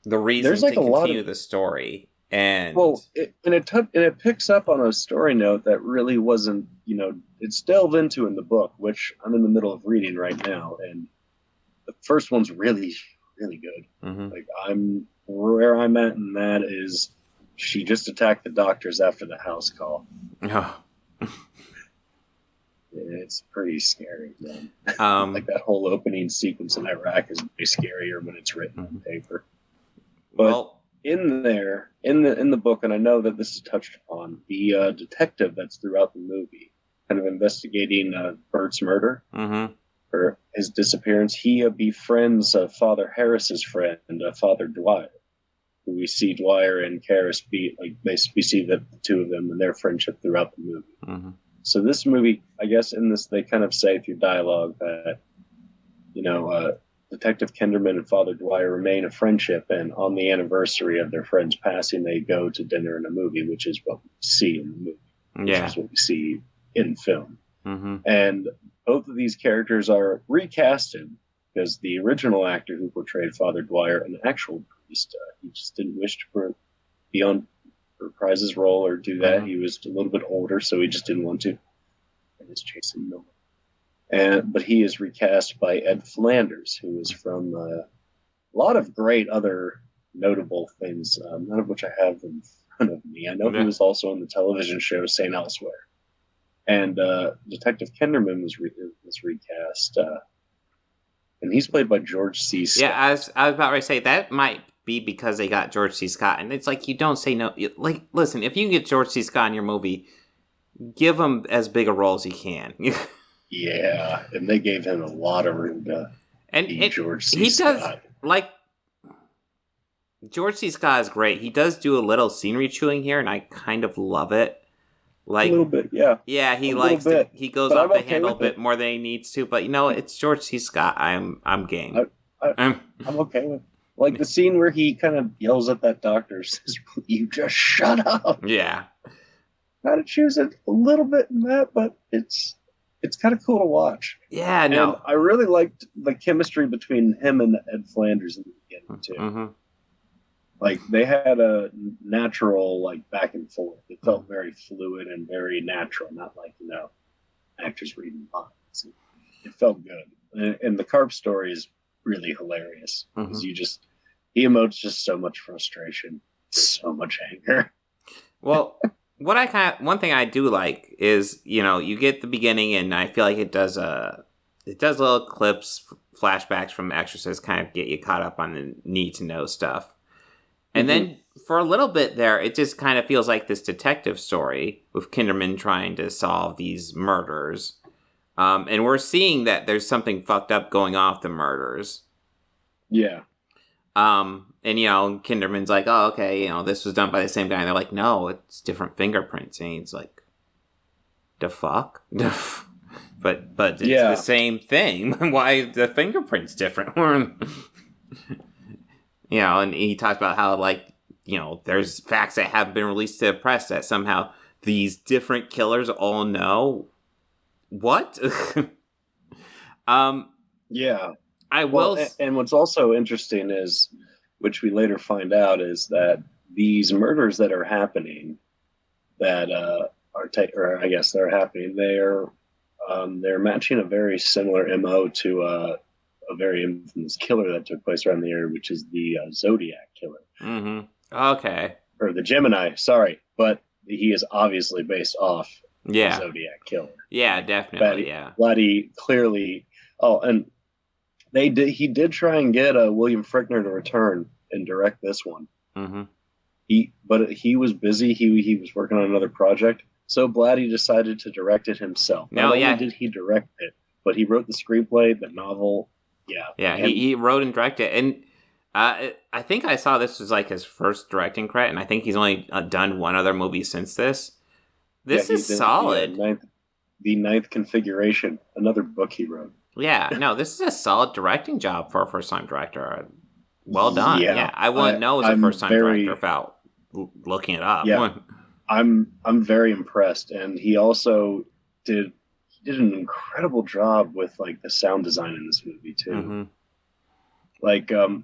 reason to continue the story. And it picks up on a story note that really wasn't, it's delved into in the book, which I'm in the middle of reading right now, and the first one's really, really good. Mm-hmm. Where I'm at, and that is, she just attacked the doctors after the house call. Oh. It's pretty scary, man. That whole opening sequence in Iraq is way scarier when it's written on paper. But in the book, and I know that this is touched upon, the detective that's throughout the movie, kind of investigating Bert's murder, or his disappearance, he befriends Father Harris's friend, Father Dwyer. we see Dwyer and Karras we see the two of them and their friendship throughout the movie. Mm-hmm. So this movie, I guess in this, they kind of say through dialogue that, Detective Kenderman and Father Dwyer remain a friendship, and on the anniversary of their friend's passing, they go to dinner and a movie, which is what we see in the movie. Yeah. Which is what we see in film. Mm-hmm. And both of these characters are recasted because the original actor who portrayed Father Dwyer, an actual priest, he just didn't wish to be on reprise role or do that. Mm-hmm. He was a little bit older, so he just didn't want to. And it's Jason Miller. But he is recast by Ed Flanders, who is from a lot of great other notable things, none of which I have in front of me. I know he was also on the television show St. Elsewhere. And Detective Kenderman was recast, and he's played by George C. Scott. Yeah, I was about to say, that might be because they got George C. Scott, and it's like, you don't say no. Like, listen, if you can get George C. Scott in your movie, give him as big a role as you can. Yeah, and they gave him a lot of room to be George C. Scott. Does, like, George C. Scott is great. He does do a little scenery chewing here, and I kind of love it. Like, a little bit, yeah. Yeah, he he goes but off I'm the okay handle a with bit it. more than he needs to, but it's George C. Scott. I'm game. I'm okay with it. Like the scene where he kind of yells at that doctor, says, "Will you just shut up?" Yeah. Kind of choose it a little bit in that, but it's kind of cool to watch. Yeah, no. And I really liked the chemistry between him and Ed Flanders in the beginning too. Mm-hmm. Like they had a natural back and forth. It felt very fluid and very natural, not like actors reading lines. It felt good, and the Carp story is really hilarious because he emotes just so much frustration, so much anger. Well, one thing I do like is you get the beginning, and I feel like it does little clips, flashbacks from Exorcist, kind of get you caught up on the need to know stuff. And then for a little bit there, it just kind of feels like this detective story with Kinderman trying to solve these murders. And we're seeing that there's something fucked up going on with the murders. Yeah. And, Kinderman's like, oh, okay, this was done by the same guy. And they're like, no, it's different fingerprints. And he's like, the fuck? but it's the same thing. Why are the fingerprints different? And he talks about how, there's facts that haven't been released to the press that somehow these different killers all know. What? Yeah. I will. And what's also interesting is, which we later find out, is that these murders that are happening, that I guess they're happening, they're matching a very similar MO to a very infamous killer that took place around the area, which is the Zodiac killer. Mm-hmm. Okay. Or the Gemini, sorry. But he is obviously based off the Zodiac killer. Yeah, definitely, Blatty clearly... Oh, and he did try and get William Frickner to return and direct this one. Mm-hmm. But he was busy. He was working on another project. So Blatty decided to direct it himself. Not only did he direct it, but he wrote the screenplay, the novel... Yeah, he wrote and directed, and I think I saw this was like his first directing credit, and I think he's only done one other movie since this. This is solid. The Ninth Configuration, another book he wrote. Yeah, no, this is a solid directing job for a first-time director. Well done. Yeah, I wouldn't know as a first-time director without looking it up. Yeah, I'm very impressed, and he also did an incredible job with the sound design in this movie too. Mm-hmm.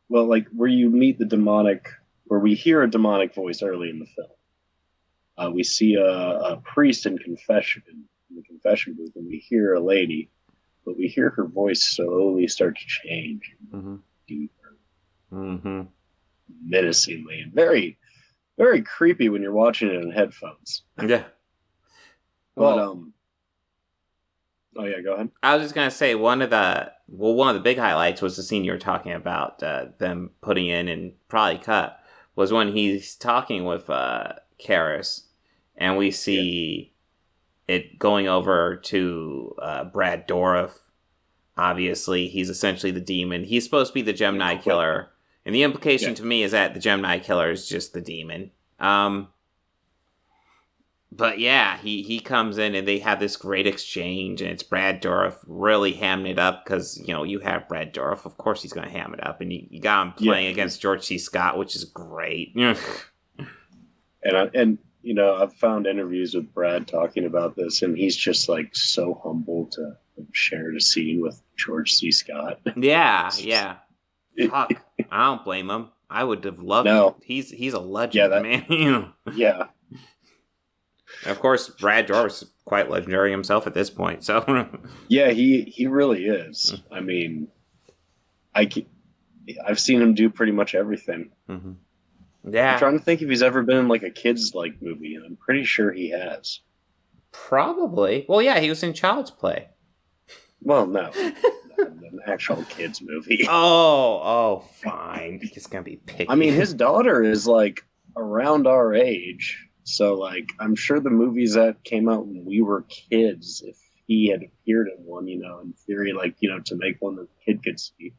Where you meet the demonic, where we hear a demonic voice early in the film. We see a priest in the confession booth, and we hear a lady, but we hear her voice slowly start to change, deeper, menacingly, and very, very creepy when you're watching it in headphones. Yeah. But oh yeah, go ahead. I was just gonna say one of the big highlights was the scene you were talking about, them putting in and probably cut, was when he's talking with Karras, and we see it going over to Brad Dourif. Obviously, he's essentially the demon. He's supposed to be the Gemini killer. And the implication to me is that the Gemini killer is just the demon. But yeah, he comes in and they have this great exchange, and it's Brad Dourif really hamming it up because, you know, you have Brad Dourif. Of course he's going to ham it up. And you got him playing against George C. Scott, which is great. And you know, I've found interviews with Brad talking about this, and he's just like so humble to share a scene with George C. Scott. Yeah. Fuck. I don't blame him. I would have loved him. He's a legend, man. Yeah. Of course, Brad Dourif's quite legendary himself at this point. So yeah, he really is. I mean, I've seen him do pretty much everything. Mm-hmm. Yeah, I'm trying to think if he's ever been in like a kids like movie, and I'm pretty sure he has. Probably. Well, yeah, he was in Child's Play. Well, no, an actual kids movie. Oh, fine. He's gonna be picky. I mean, his daughter is like around our age. So, like, I'm sure the movies that came out when we were kids, if he had appeared in one, you know, in theory, like, you know, to make one that the kid could see.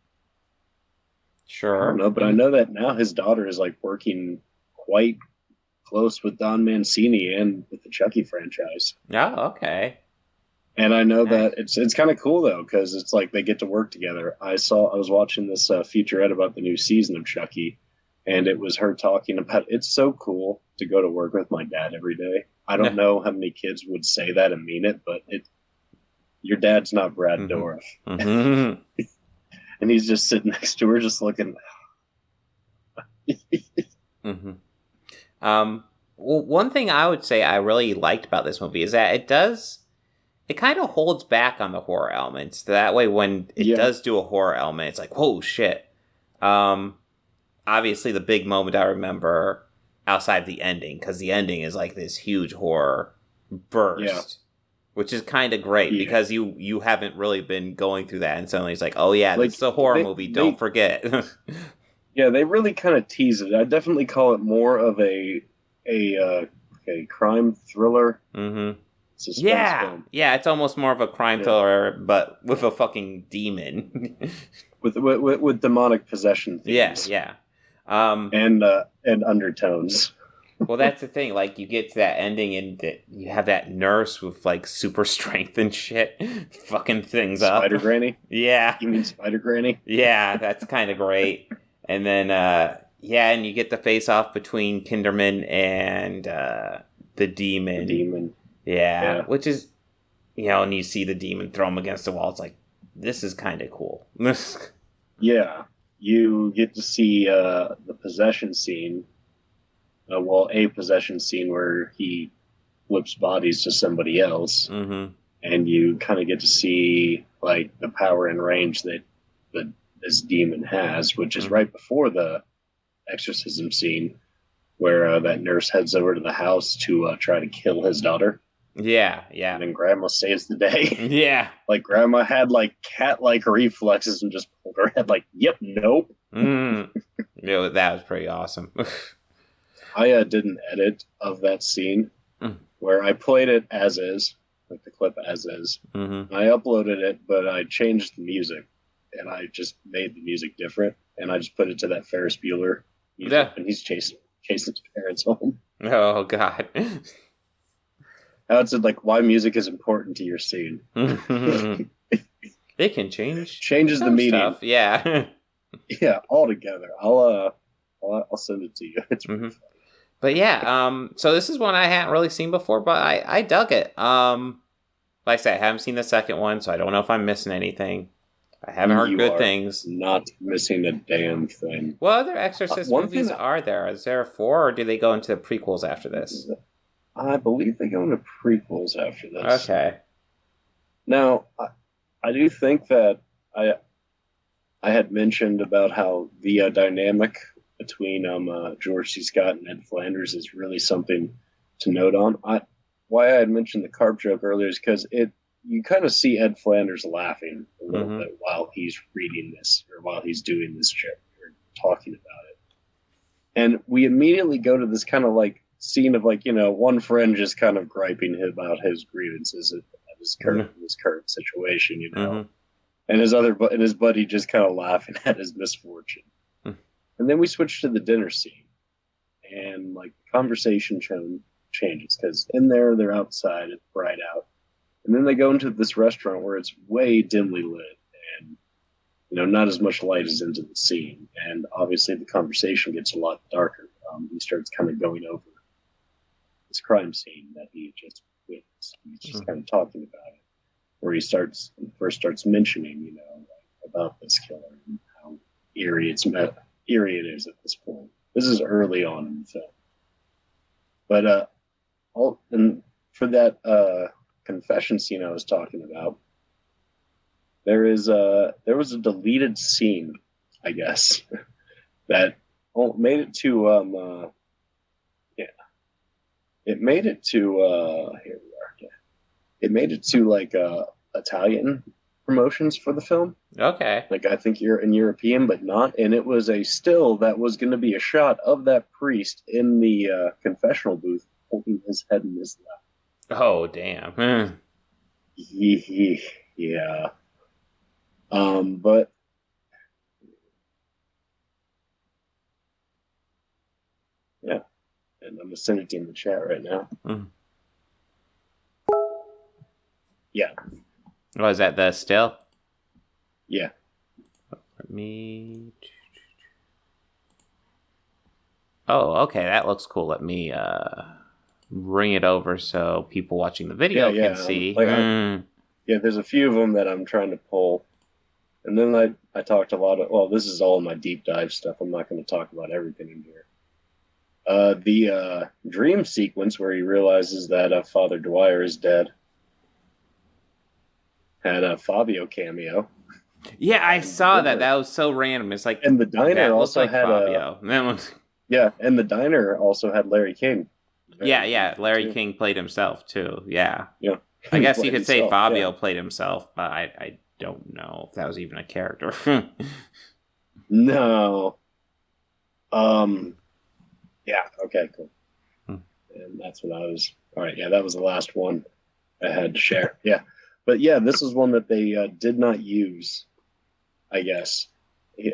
Sure. I don't know, but I know that now his daughter is, like, working quite close with Don Mancini and with the Chucky franchise. Oh, okay. And I know that it's kind of cool, though, because it's like they get to work together. I was watching this featurette about the new season of Chucky, and it was her talking about it's so cool to go to work with my dad every day. I don't know how many kids would say that and mean it, but your dad's not Brad Dourif. Mm-hmm. And he's just sitting next to her, just looking. Mm-hmm. Well, one thing I would say I really liked about this movie is that it kind of holds back on the horror elements. That way, when it does do a horror element, it's like, whoa, shit. Obviously, the big moment I remember outside of the ending, because the ending is like this huge horror burst, which is kind of great because you haven't really been going through that, and suddenly it's like, oh yeah, like, this is a horror movie. Don't forget. Yeah, they really kind of tease it. I definitely call it more of a crime thriller. Mm-hmm. Film. Yeah, it's almost more of a crime thriller, but with a fucking demon, with demonic possession themes. Yeah. And undertones. Well, that's the thing. Like, you get to that ending, and you have that nurse with like super strength and shit, fucking things up. Spider Granny. Yeah. You mean Spider Granny? Yeah, that's kind of great. And then, and you get the face off between Kinderman and the demon. The demon. Yeah, which is, you know, and you see the demon throw him against the wall. It's like, this is kind of cool. Yeah. You get to see the possession scene. A possession scene where he flips bodies to somebody else. Mm-hmm. And you kind of get to see, like, the power and range that this demon has, which is right before the exorcism scene where that nurse heads over to the house to try to kill his daughter. Yeah. And then Grandma saves the day. Yeah. Like, Grandma had, like, cat-like reflexes and just pulled her head like, yep, nope. Mm. Yeah, that was pretty awesome. I did an edit of that scene where I played it as is, like the clip as is. Mm-hmm. I uploaded it, but I changed the music, and I just made the music different, and I just put it to that Ferris Bueller music, and he's chasing his parents home. Oh, God. How it said, like, why music is important to your scene. It can changes the meaning. Stuff. Yeah. Yeah, altogether. I'll send it to you. It's really funny. But yeah, so this is one I hadn't really seen before, but I dug it. Like I said, I haven't seen the second one, so I don't know if I'm missing anything. I haven't heard good things. Not missing a damn thing. What other Exorcist movies are there? Is there 4, or do they go into the prequels after this? I believe they go into prequels after this. Okay. Now, I do think that I had mentioned about how the dynamic between George C. Scott and Ed Flanders is really something to note on. Why I had mentioned the carp joke earlier is because you kind of see Ed Flanders laughing a little bit while he's reading this, or while he's doing this trip, or talking about it. And we immediately go to this kind of like scene of, like, you know, one friend just kind of griping about his grievances at his current situation, you know, and his buddy just kind of laughing at his misfortune. And then we switch to the dinner scene, and like conversation changes because in there they're outside, it's bright out, and then they go into this restaurant where it's way dimly lit, and not as much light is into the scene, and obviously the conversation gets a lot darker. He starts kind of going over this crime scene that he just witnessed. He's just kind of talking about it, where he first starts mentioning, about this killer and how eerie it is at this point. This is early on in the film. But and for that confession scene I was talking about, there was a deleted scene, I guess, that made it to it made it to here we are. Yeah. It made it to like Italian promotions for the film. Okay. Like I think you're in European, but not. And it was a still that was going to be a shot of that priest in the confessional booth holding his head in his lap. Oh, damn. Yeah. But yeah, and I'm gonna send it in the chat right now. Yeah. Oh, is that the still? Yeah. Let me. Oh, okay, that looks cool. Let me bring it over so people watching the video can see. Yeah, there's a few of them that I'm trying to pull. And then I talked a lot of, well, this is all my deep dive stuff. I'm not going to talk about everything in here. The dream sequence where he realizes that Father Dwyer is dead had a Fabio cameo. Yeah, I saw that. That was so random. It's like, and the diner also like had Fabio. Yeah, and the diner also had Larry King. Yeah, Larry King played himself too. Yeah. I guess you could say himself, Fabio played himself, but I don't know if that was even a character. No. Yeah, okay, cool. And that's what I was... All right, yeah, that was the last one I had to share. Yeah. But yeah, this is one that they did not use, I guess,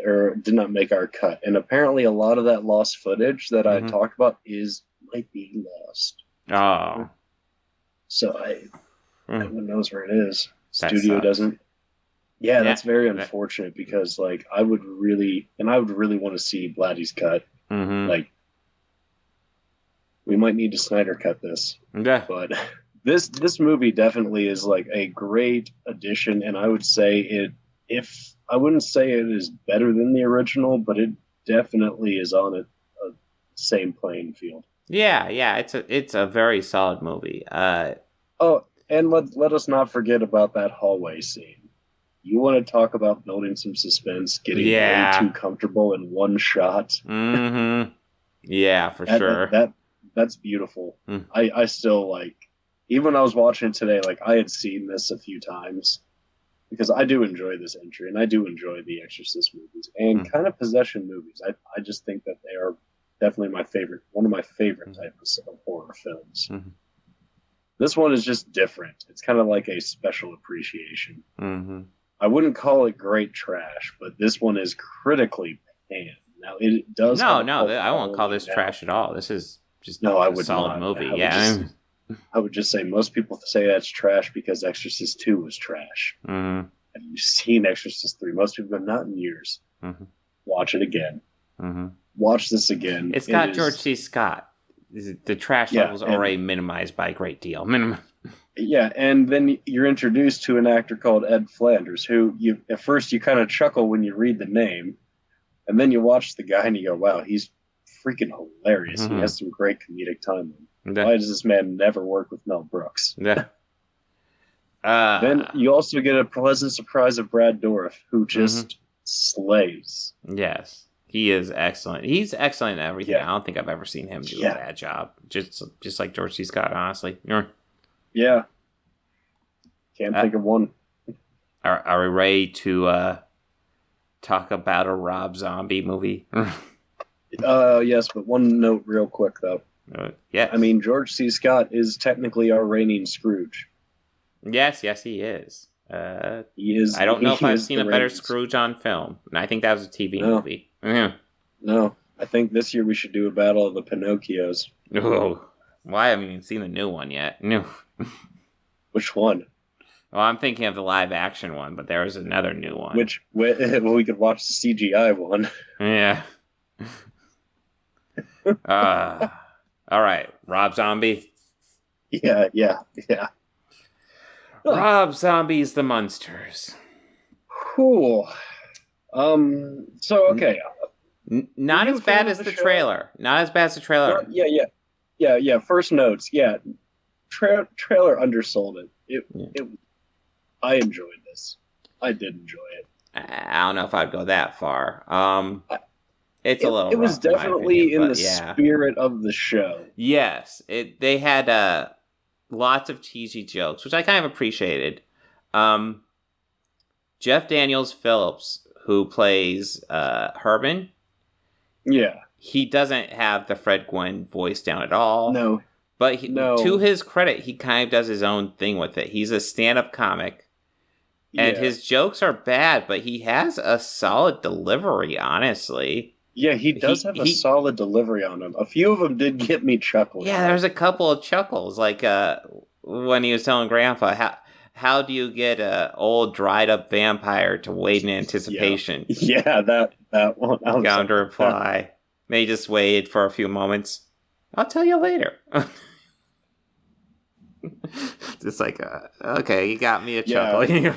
or did not make our cut. And apparently a lot of that lost footage that I talked about might be lost. Oh. So no one knows where it is. That Studio sucks. doesn't. Yeah, that's very unfortunate because like I would really want to see Blatty's cut. Like we might need to Snyder cut this. Yeah. But this movie definitely is like a great addition, and I would say I wouldn't say it is better than the original, but it definitely is on a same playing field. Yeah, it's a very solid movie. And let us not forget about that hallway scene. You want to talk about building some suspense, getting way too comfortable in one shot. Yeah, for sure. That's beautiful. I still like, even when I was watching it today, like I had seen this a few times because I do enjoy this entry and I do enjoy the Exorcist movies and kind of possession movies. I just think that they are definitely one of my favorite types of horror films. This one is just different. It's kind of like a special appreciation. I wouldn't call it great trash, but this one is critically panned. Now it does. No, I won't call this trash at all. This is just a solid movie. I would just say most people say that's trash because Exorcist 2 was trash. Have you seen Exorcist 3? Most people have not in years. Watch it again. Watch this again. It's got George C. Scott. The trash level's already minimized by a great deal. Yeah, and then you're introduced to an actor called Ed Flanders, who at first you kind of chuckle when you read the name, and then you watch the guy and you go, wow, he's freaking hilarious. He has some great comedic timing. Why does this man never work with Mel Brooks? Yeah. Then you also get a pleasant surprise of Brad Dourif, who just slays. Yes. He is excellent. He's excellent in everything. I don't think I've ever seen him do a bad job. Just like George C. Scott, honestly. Yeah. Can't think of one. Are we ready to talk about a Rob Zombie movie? Yes, but one note real quick, though. Yeah. I mean, George C. Scott is technically our reigning Scrooge. Yes, he is. He is. I don't know if I've seen a better Scrooge on film. And I think that was a TV movie. No, I think this year we should do a battle of the Pinocchios. Oh, well, I haven't even seen the new one yet. No. Which one? Well, I'm thinking of the live action one, but there was another new one. Well, we could watch the CGI one. Yeah. All right, Rob Zombie. Yeah. Rob Zombie's The Munsters. Cool. So okay. Not as bad as the trailer. Not as bad as the trailer. Yeah. First notes. Yeah. Trailer undersold it. I enjoyed this. I did enjoy it. I don't know if I'd go that far. It's a little. It was rough, definitely in my opinion, in the spirit of the show. Yes, they had lots of cheesy jokes, which I kind of appreciated. Jeff Daniels Phillips, who plays Herman, yeah, he doesn't have the Fred Gwynn voice down at all. No, but to his credit, he kind of does his own thing with it. He's a stand-up comic, and his jokes are bad, but he has a solid delivery, honestly. Yeah, he does have a solid delivery on him. A few of them did get me chuckling. Yeah, there's a couple of chuckles, like when he was telling Grandpa, how do you get an old, dried-up vampire to wait in anticipation? Yeah, that one. Got him to reply. They just waited for a few moments. I'll tell you later. Just like, okay, you got me a chuckle.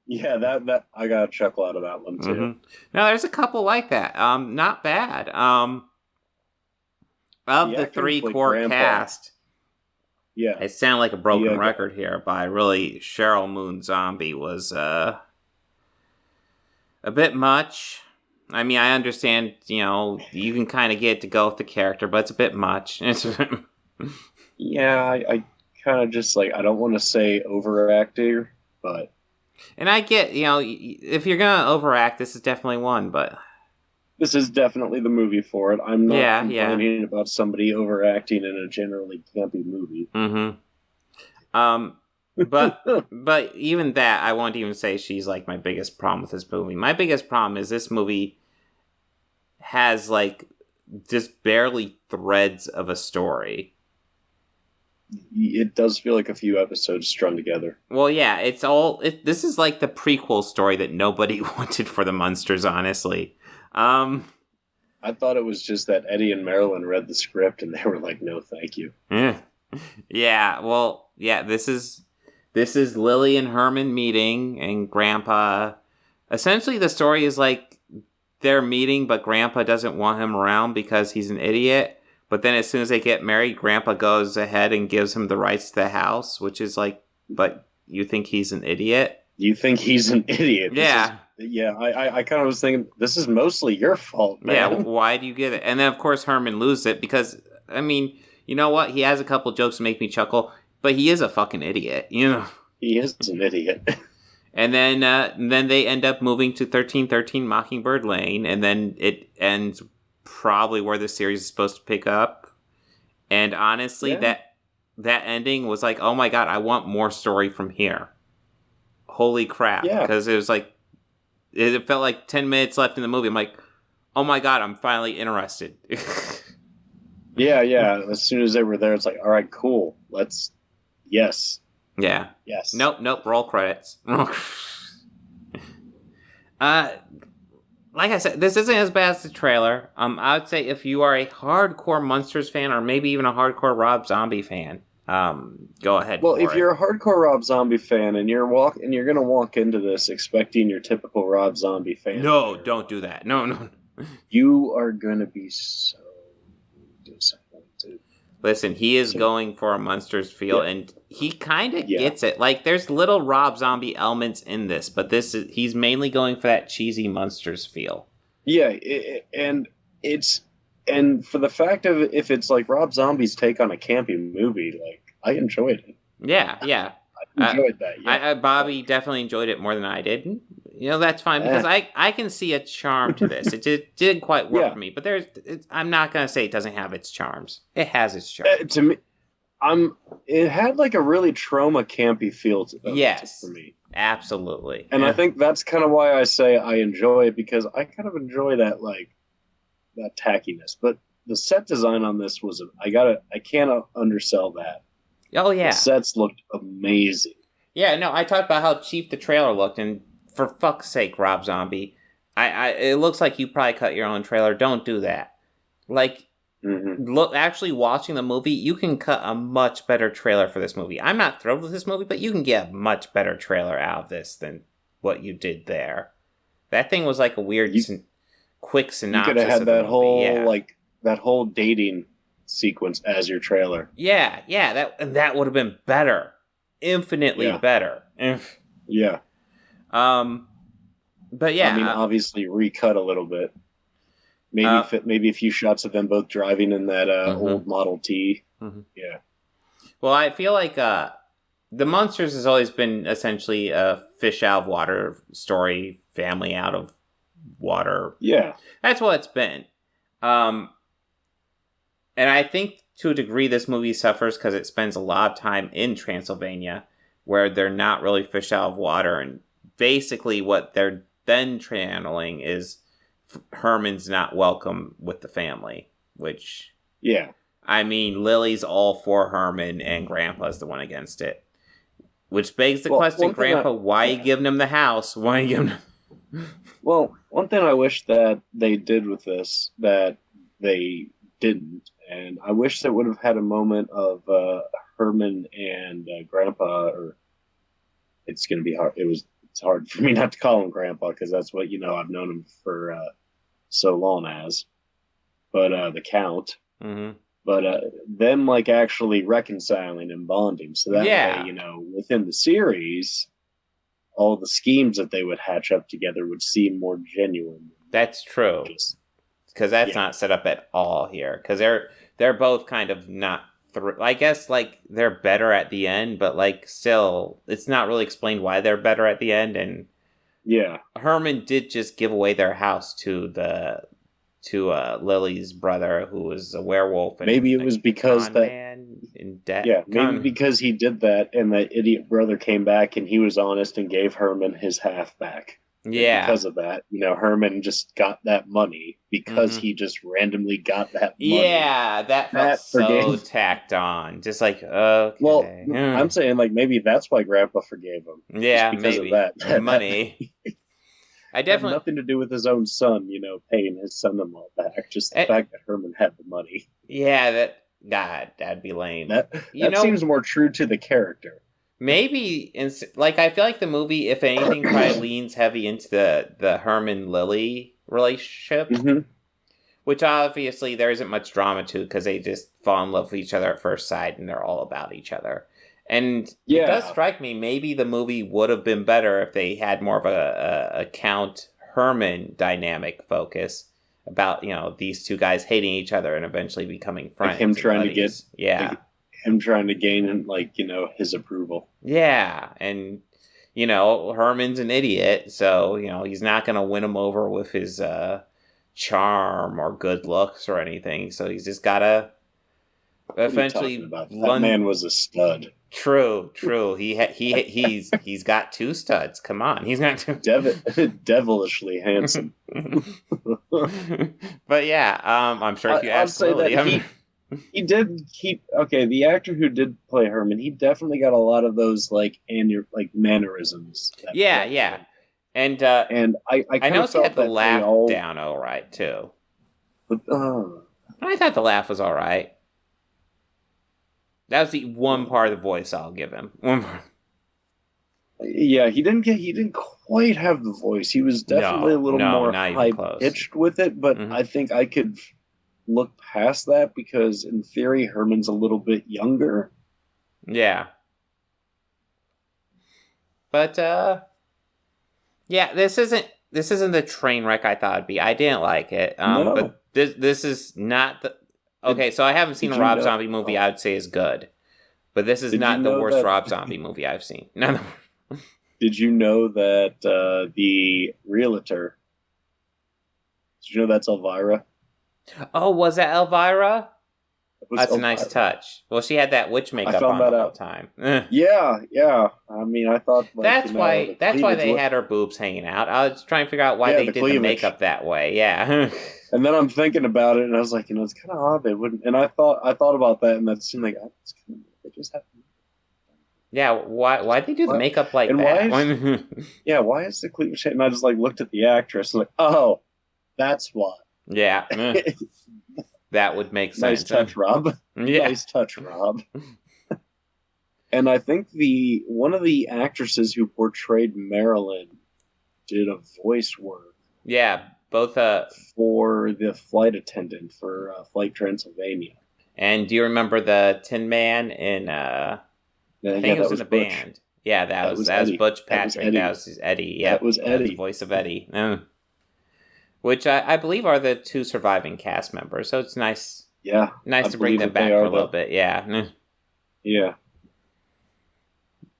Yeah, that I got a chuckle out of that one, too. Mm-hmm. No, there's a couple like that. Not bad. Of the three core cast, it sounded like a broken record here, but really, Cheryl Moon Zombie was a bit much. I mean, I understand, you can kind of get to go with the character, but it's a bit much. Yeah, I kind of just, I don't want to say overacting, but... And I get, if you're going to overact, this is definitely one, but... This is definitely the movie for it. I'm not complaining about somebody overacting in a generally campy movie. Mm-hmm. But even that, I won't even say she's, my biggest problem with this movie. My biggest problem is this movie has, just barely threads of a story. It does feel like a few episodes strung together. Well, yeah, this is like the prequel story that nobody wanted for the Munsters, honestly. I thought it was just that Eddie and Marilyn read the script and they were like, no, thank you. Yeah, well, yeah, this is Lily and Herman meeting and Grandpa. Essentially, the story is they're meeting, but Grandpa doesn't want him around because he's an idiot. But then as soon as they get married, Grandpa goes ahead and gives him the rights to the house, which is but you think he's an idiot? You think he's an idiot? Yeah. I kind of was thinking, this is mostly your fault, man. Yeah, why do you get it? And then, of course, Herman loses it because, I mean, you know what? He has a couple jokes to make me chuckle, but he is a fucking idiot, He is an idiot. And then they end up moving to 1313 Mockingbird Lane, and then it ends probably where the series is supposed to pick up. And honestly, that ending was oh my god, I want more story from here. Holy crap. Because it was it felt like 10 minutes left in the movie. I'm like, oh my god, I'm finally interested. Yeah. As soon as they were there, it's like, all right, cool. Yes. Yeah. Yes. Nope. Roll credits. Like I said, this isn't as bad as the trailer. I would say if you are a hardcore Munsters fan, or maybe even a hardcore Rob Zombie fan, go ahead. Well, if you're a hardcore Rob Zombie fan and you're gonna walk into this expecting your typical Rob Zombie fan, no, don't do that. No. You are gonna be so disappointed. Listen, he is going for a Munsters feel, and he kind of gets it. There's little Rob Zombie elements in this, but he's mainly going for that cheesy Munsters feel. Yeah, and for the fact of if it's Rob Zombie's take on a campy movie, I enjoyed it. Yeah. I enjoyed that. Yeah. Bobby definitely enjoyed it more than I did. That's fine because I can see a charm to this. It didn't quite work for me, but I'm not gonna say it doesn't have its charms. It has its charm. To me, it had a really trauma campy feel to it for me. Absolutely. And I think that's kind of why I say I enjoy it, because I kind of enjoy that that tackiness. But the set design on this was I can't undersell that. Oh yeah, the sets looked amazing. Yeah, no, I talked about how cheap the trailer looked, and for fuck's sake, Rob Zombie, it looks like you probably cut your own trailer. Don't do that. Like, look, actually watching the movie, you can cut a much better trailer for this movie. I'm not thrilled with this movie, but you can get a much better trailer out of this than what you did there. That thing was like a weird, quick synopsis. You could have had that whole like that whole dating sequence as your trailer. Yeah, that would have been better, infinitely better. Yeah. But yeah, I mean, obviously recut a little bit. Maybe a few shots of them both driving in that old Model T. Yeah. Well, I feel like the Munsters has always been essentially a fish out of water story, family out of water. Yeah. That's what it's been. And I think to a degree this movie suffers because it spends a lot of time in Transylvania where they're not really fish out of water. And basically what they're then channeling is Herman's not welcome with the family, which... Yeah. I mean, Lily's all for Herman and Grandpa's the one against it. Which begs the question, Grandpa, why are you giving him the house? Why are you giving him... Well, one thing I wish that they did with this that they didn't, and I wish they would have had a moment of Herman and Grandpa, or it's going to be hard. It's hard for me not to call him Grandpa because that's what, I've known him for so long as. But the Count. Mm-hmm. But them like actually reconciling and bonding. So that way, within the series, all the schemes that they would hatch up together would seem more genuine. That's true. Because that's not set up at all here. Because they're both kind of not... I guess, like, they're better at the end, but, like, still, it's not really explained why they're better at the end. And Herman did just give away their house to Lily's brother, who was a werewolf. And maybe it was because because he did that, and that idiot brother came back, and he was honest and gave Herman his half back. Yeah. And because of that, Herman just got that money because he just randomly got that money. Yeah, that felt so tacked on. Just like, okay. Well, I'm saying, like, maybe that's why Grandpa forgave him. Yeah, just because maybe. of that. Money. I definitely... Had nothing to do with his own son, paying his son-in-law back. Just the fact that Herman had the money. Yeah, that'd be lame. That seems more true to the character. Maybe, I feel like the movie, if anything, probably leans heavy into the Herman-Lily relationship, which obviously there isn't much drama to because they just fall in love with each other at first sight and they're all about each other. And it does strike me, maybe the movie would have been better if they had more of a Count-Herman dynamic focus about, these two guys hating each other and eventually becoming friends. Like him trying to get... Yeah. Him trying to gain, his approval. Yeah, and, Herman's an idiot, so, he's not going to win him over with his charm or good looks or anything, so he's just got to eventually... That man was a stud. True. He's got two studs. Come on, he's got two... Devilishly handsome. But yeah, I'm sure if you ask Lily... He did keep the actor who did play Herman. He definitely got a lot of those mannerisms. Yeah, and I noticed he had the laugh down all right too. But, I thought the laugh was all right. That was the one part of the voice I'll give him. One part. Yeah, he didn't quite have the voice. He was definitely a little more high pitched with it. But I think I could look past that because in theory Herman's a little bit younger. Yeah. But this isn't the train wreck I thought it'd be. I didn't like it. No. But this is not the... Okay, so I haven't seen a Rob Zombie movie I would say is good. But this is not the worst Rob Zombie movie I've seen. No. Did you know that the realtor... Did you know that's Elvira? Oh, was that Elvira? That's a nice touch. Well, she had that witch makeup on the whole time. Yeah. I mean, I thought that's why they had her boobs hanging out. I was trying to figure out why they did the makeup that way. Yeah. And then I'm thinking about it, and I was like, it's kind of odd they wouldn't. And I thought about that, and that seemed like they just have. Yeah, why they do the makeup like that? Why is the cleavage? And I just looked at the actress, and oh, that's why. Yeah. That would make sense. Nice touch, Rob. Yeah. Nice touch, Rob. And I think one of the actresses who portrayed Marilyn did a voice work. Yeah, both for the flight attendant for Flight Transylvania. And do you remember the Tin Man in I think it was in the Butch. band. Yeah, that was Butch Patrick. That was Eddie. Yeah, that was Eddie. The voice of Eddie. Which I believe are the two surviving cast members. So it's nice. Yeah. Nice to bring them back for a little bit. Yeah. Yeah.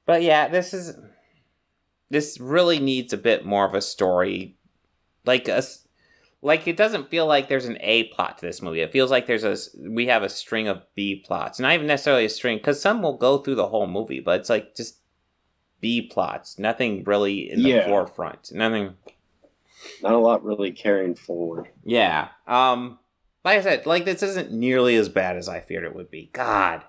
But yeah, this really needs a bit more of a story. Like it doesn't feel like there's an A plot to this movie. It feels like we have a string of B plots. Not even necessarily a string, because some will go through the whole movie, but it's like just B plots. Nothing really in the forefront. Nothing. Not a lot really carrying forward. Yeah. Like I said, this isn't nearly as bad as I feared it would be. God.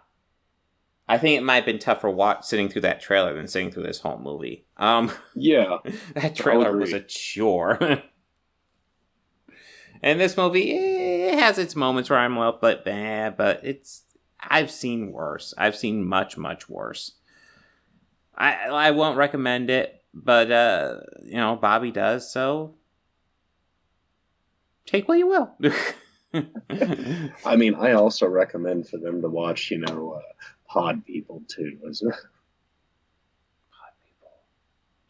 I think it might have been tougher sitting through that trailer than sitting through this whole movie. Yeah. That trailer was a chore. And this movie, it has its moments where I'm a little bit bad, but I've seen worse. I've seen much, much worse. I won't recommend it, but, Bobby does, so take what you will. I mean, I also recommend for them to watch, Pod People, too. Pod People.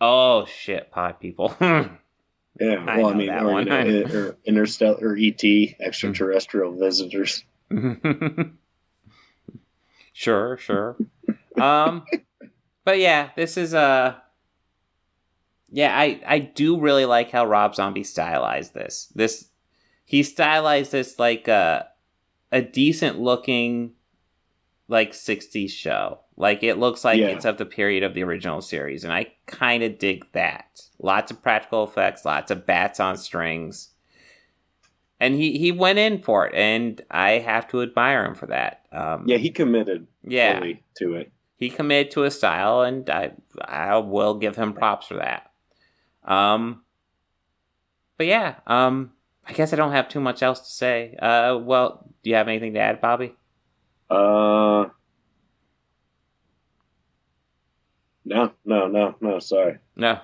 Oh, shit, Pod People. Yeah, well, or Interstellar, or E.T., extraterrestrial visitors. Sure. But yeah, this is I do really like how Rob Zombie stylized this. He stylized this like a decent looking 60s show. Like it looks like it's of the period of the original series, and I kind of dig that. Lots of practical effects, lots of bats on strings. And he went in for it, and I have to admire him for that. He committed fully to it. He committed to a style, and I will give him props for that. But yeah, I guess I don't have too much else to say. Well, do you have anything to add, Bobby? No, sorry. No.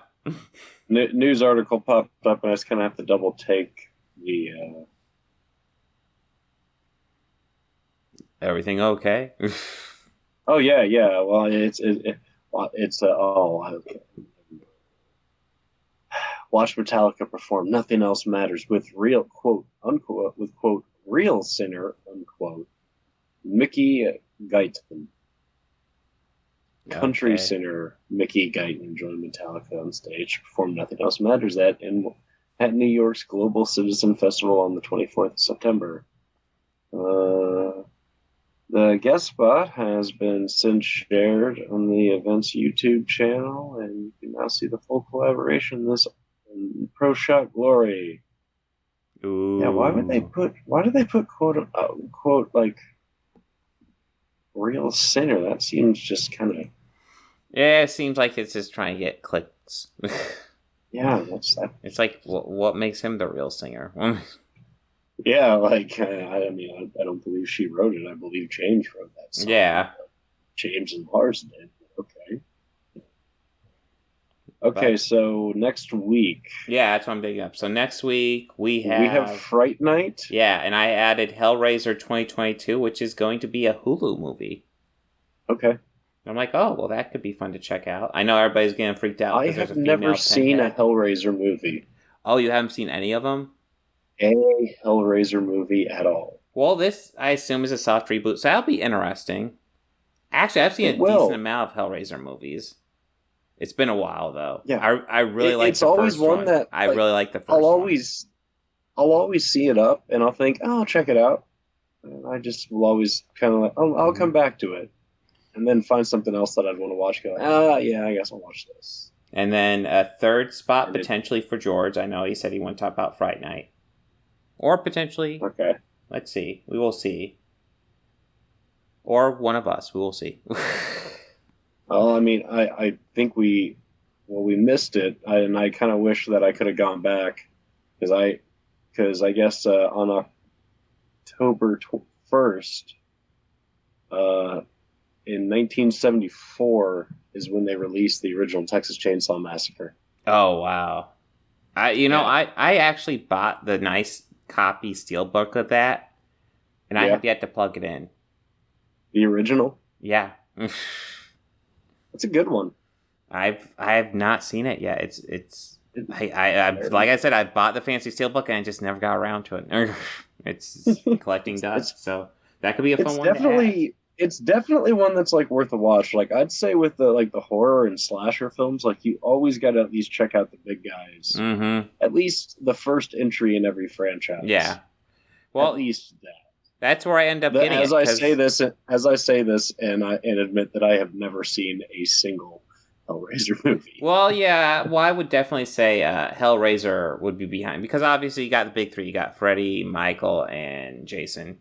News article popped up, and I just kind of have to double take the. Everything okay? Oh yeah. Well, it's watch Metallica perform "Nothing Else Matters" with real quote unquote with quote real singer unquote Mickey Guyton. Country singer Mickey Guyton joined Metallica on stage to perform "Nothing Else Matters" at New York's Global Citizen Festival on the 24th of September. The guest spot has been since shared on the event's YouTube channel, and you can now see the full collaboration in this Pro Shot Glory. Ooh. Yeah, why did they put quote like real sinner? That seems just kind of. Yeah, it seems like it's just trying to get clicks. Yeah, what's that? It's like, what makes him the real singer? Yeah, I don't believe she wrote it. I believe James wrote that song. Yeah. James and Lars did. Okay, so next week. Yeah, that's what I'm digging up. So next week we have Fright Night. Yeah, and I added Hellraiser 2022, which is going to be a Hulu movie. Okay. I'm like, oh, well, that could be fun to check out. I know everybody's getting freaked out. I have never seen a Hellraiser movie. Oh, you haven't seen any of them? A Hellraiser movie at all. Well, this, I assume, is a soft reboot, so that'll be interesting. Actually, I've seen a decent amount of Hellraiser movies. It's been a while, though. Yeah. I really like the first one. It's always one that... I really like the first one. I'll always see it up, and I'll think, oh, I'll check it out. And I just will always kind of like, I'll come back to it. And then find something else that I'd want to watch. Go, yeah, I guess I'll watch this. And then a third spot potentially for George. I know he said he wanted to talk about Fright Night. Or potentially... Okay. Let's see. We will see. Or one of us. We will see. Well, I mean, I think we missed it. And I kind of wish that I could have gone back. Because I guess on October 1st... in 1974 is when they released the original Texas Chainsaw Massacre. Oh, wow. I actually bought the nice copy steelbook of that, and I have yet to plug it in. The original? Yeah. It's a good one. I have not seen it yet. It's like I said, I bought the fancy steelbook and I just never got around to it. It's collecting dust, so that could be a fun one to add. It's definitely one that's like worth a watch. Like I'd say with the horror and slasher films, like you always got to at least check out the big guys. Mm-hmm. At least the first entry in every franchise. Yeah. Well, at least that. That's where I end up getting as I say this, and admit that I have never seen a single Hellraiser movie. Well, yeah. Well, I would definitely say Hellraiser would be behind because obviously you got the big three. You got Freddy, Michael, and Jason.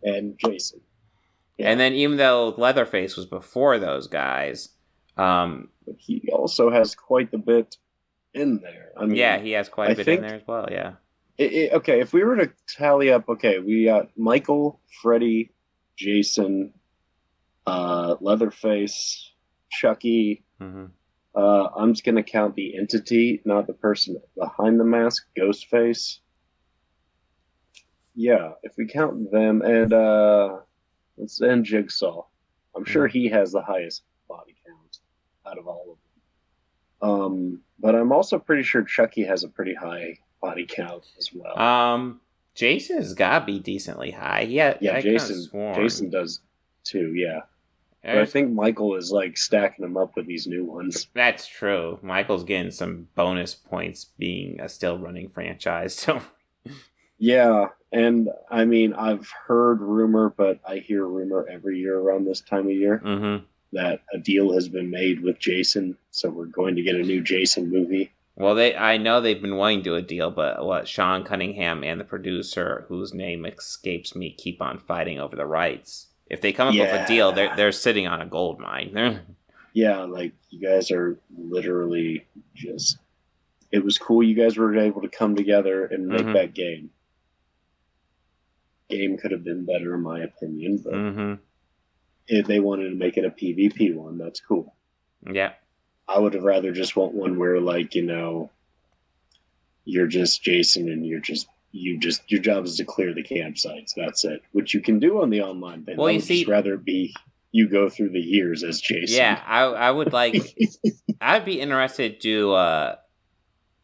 Yeah. And then even though Leatherface was before those guys, but he also has quite the bit in there. I mean, yeah, he has quite a bit in there as well. Yeah. Okay, if we were to tally up, we got Michael, Freddy, Jason, Leatherface, Chucky. Mm-hmm. I'm just gonna count the entity, not the person behind the mask, Ghostface. Yeah, if we count them and Jigsaw. I'm sure he has the highest body count out of all of them. But I'm also pretty sure Chucky has a pretty high body count as well. Jason's gotta be decently high. Yeah, Jason does too, yeah. But I think Michael is like stacking them up with these new ones. That's true. Michael's getting some bonus points being a still running franchise, so yeah, and I mean, I've heard rumor, but I hear rumor every year around this time of year that a deal has been made with Jason, so we're going to get a new Jason movie. Well, I know they've been wanting to do a deal, but Sean Cunningham and the producer, whose name escapes me, keep on fighting over the rights. If they come up with a deal, they're sitting on a gold mine. Yeah, like you guys are literally just. It was cool you guys were able to come together and make that game. Game could have been better in my opinion, but if they wanted to make it a PvP one, that's cool. Yeah. I would have rather just want one where you're just Jason and your job is to clear the campsites. That's it. Which you can do on the online thing. Well, I would just rather be you go through the years as Jason. Yeah, I would like I'd be interested to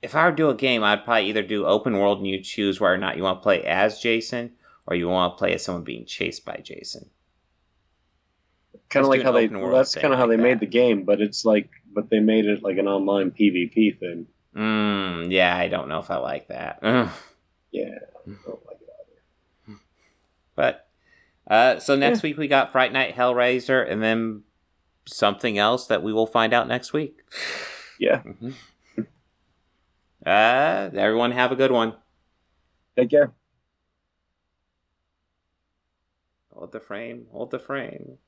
if I were to do a game, I'd probably either do open world and you choose whether or not you want to play as Jason or you want to play as someone being chased by Jason. Kind of like how that's kind of how they made the game, but but they made it like an online PvP thing. Yeah, I don't know if I like that. Yeah, I don't like it either. But, so next week we got Fright Night, Hellraiser, and then something else that we will find out next week. Yeah. Everyone have a good one. Take care. Hold the frame. Hold the frame.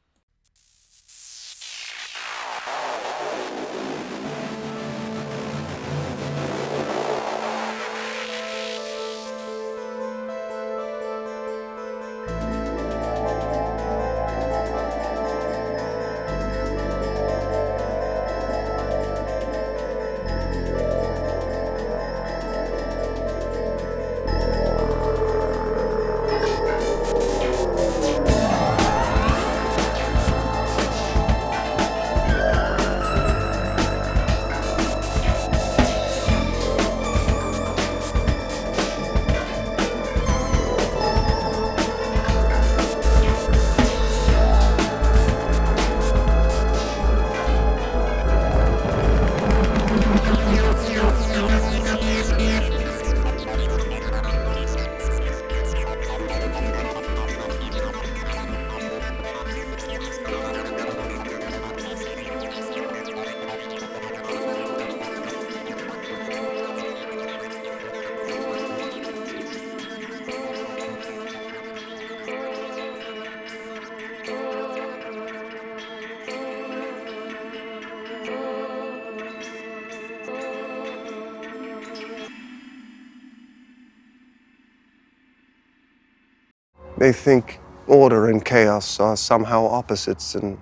They think order and chaos are somehow opposites and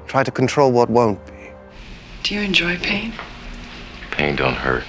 try to control what won't be. Do you enjoy pain? Pain don't hurt.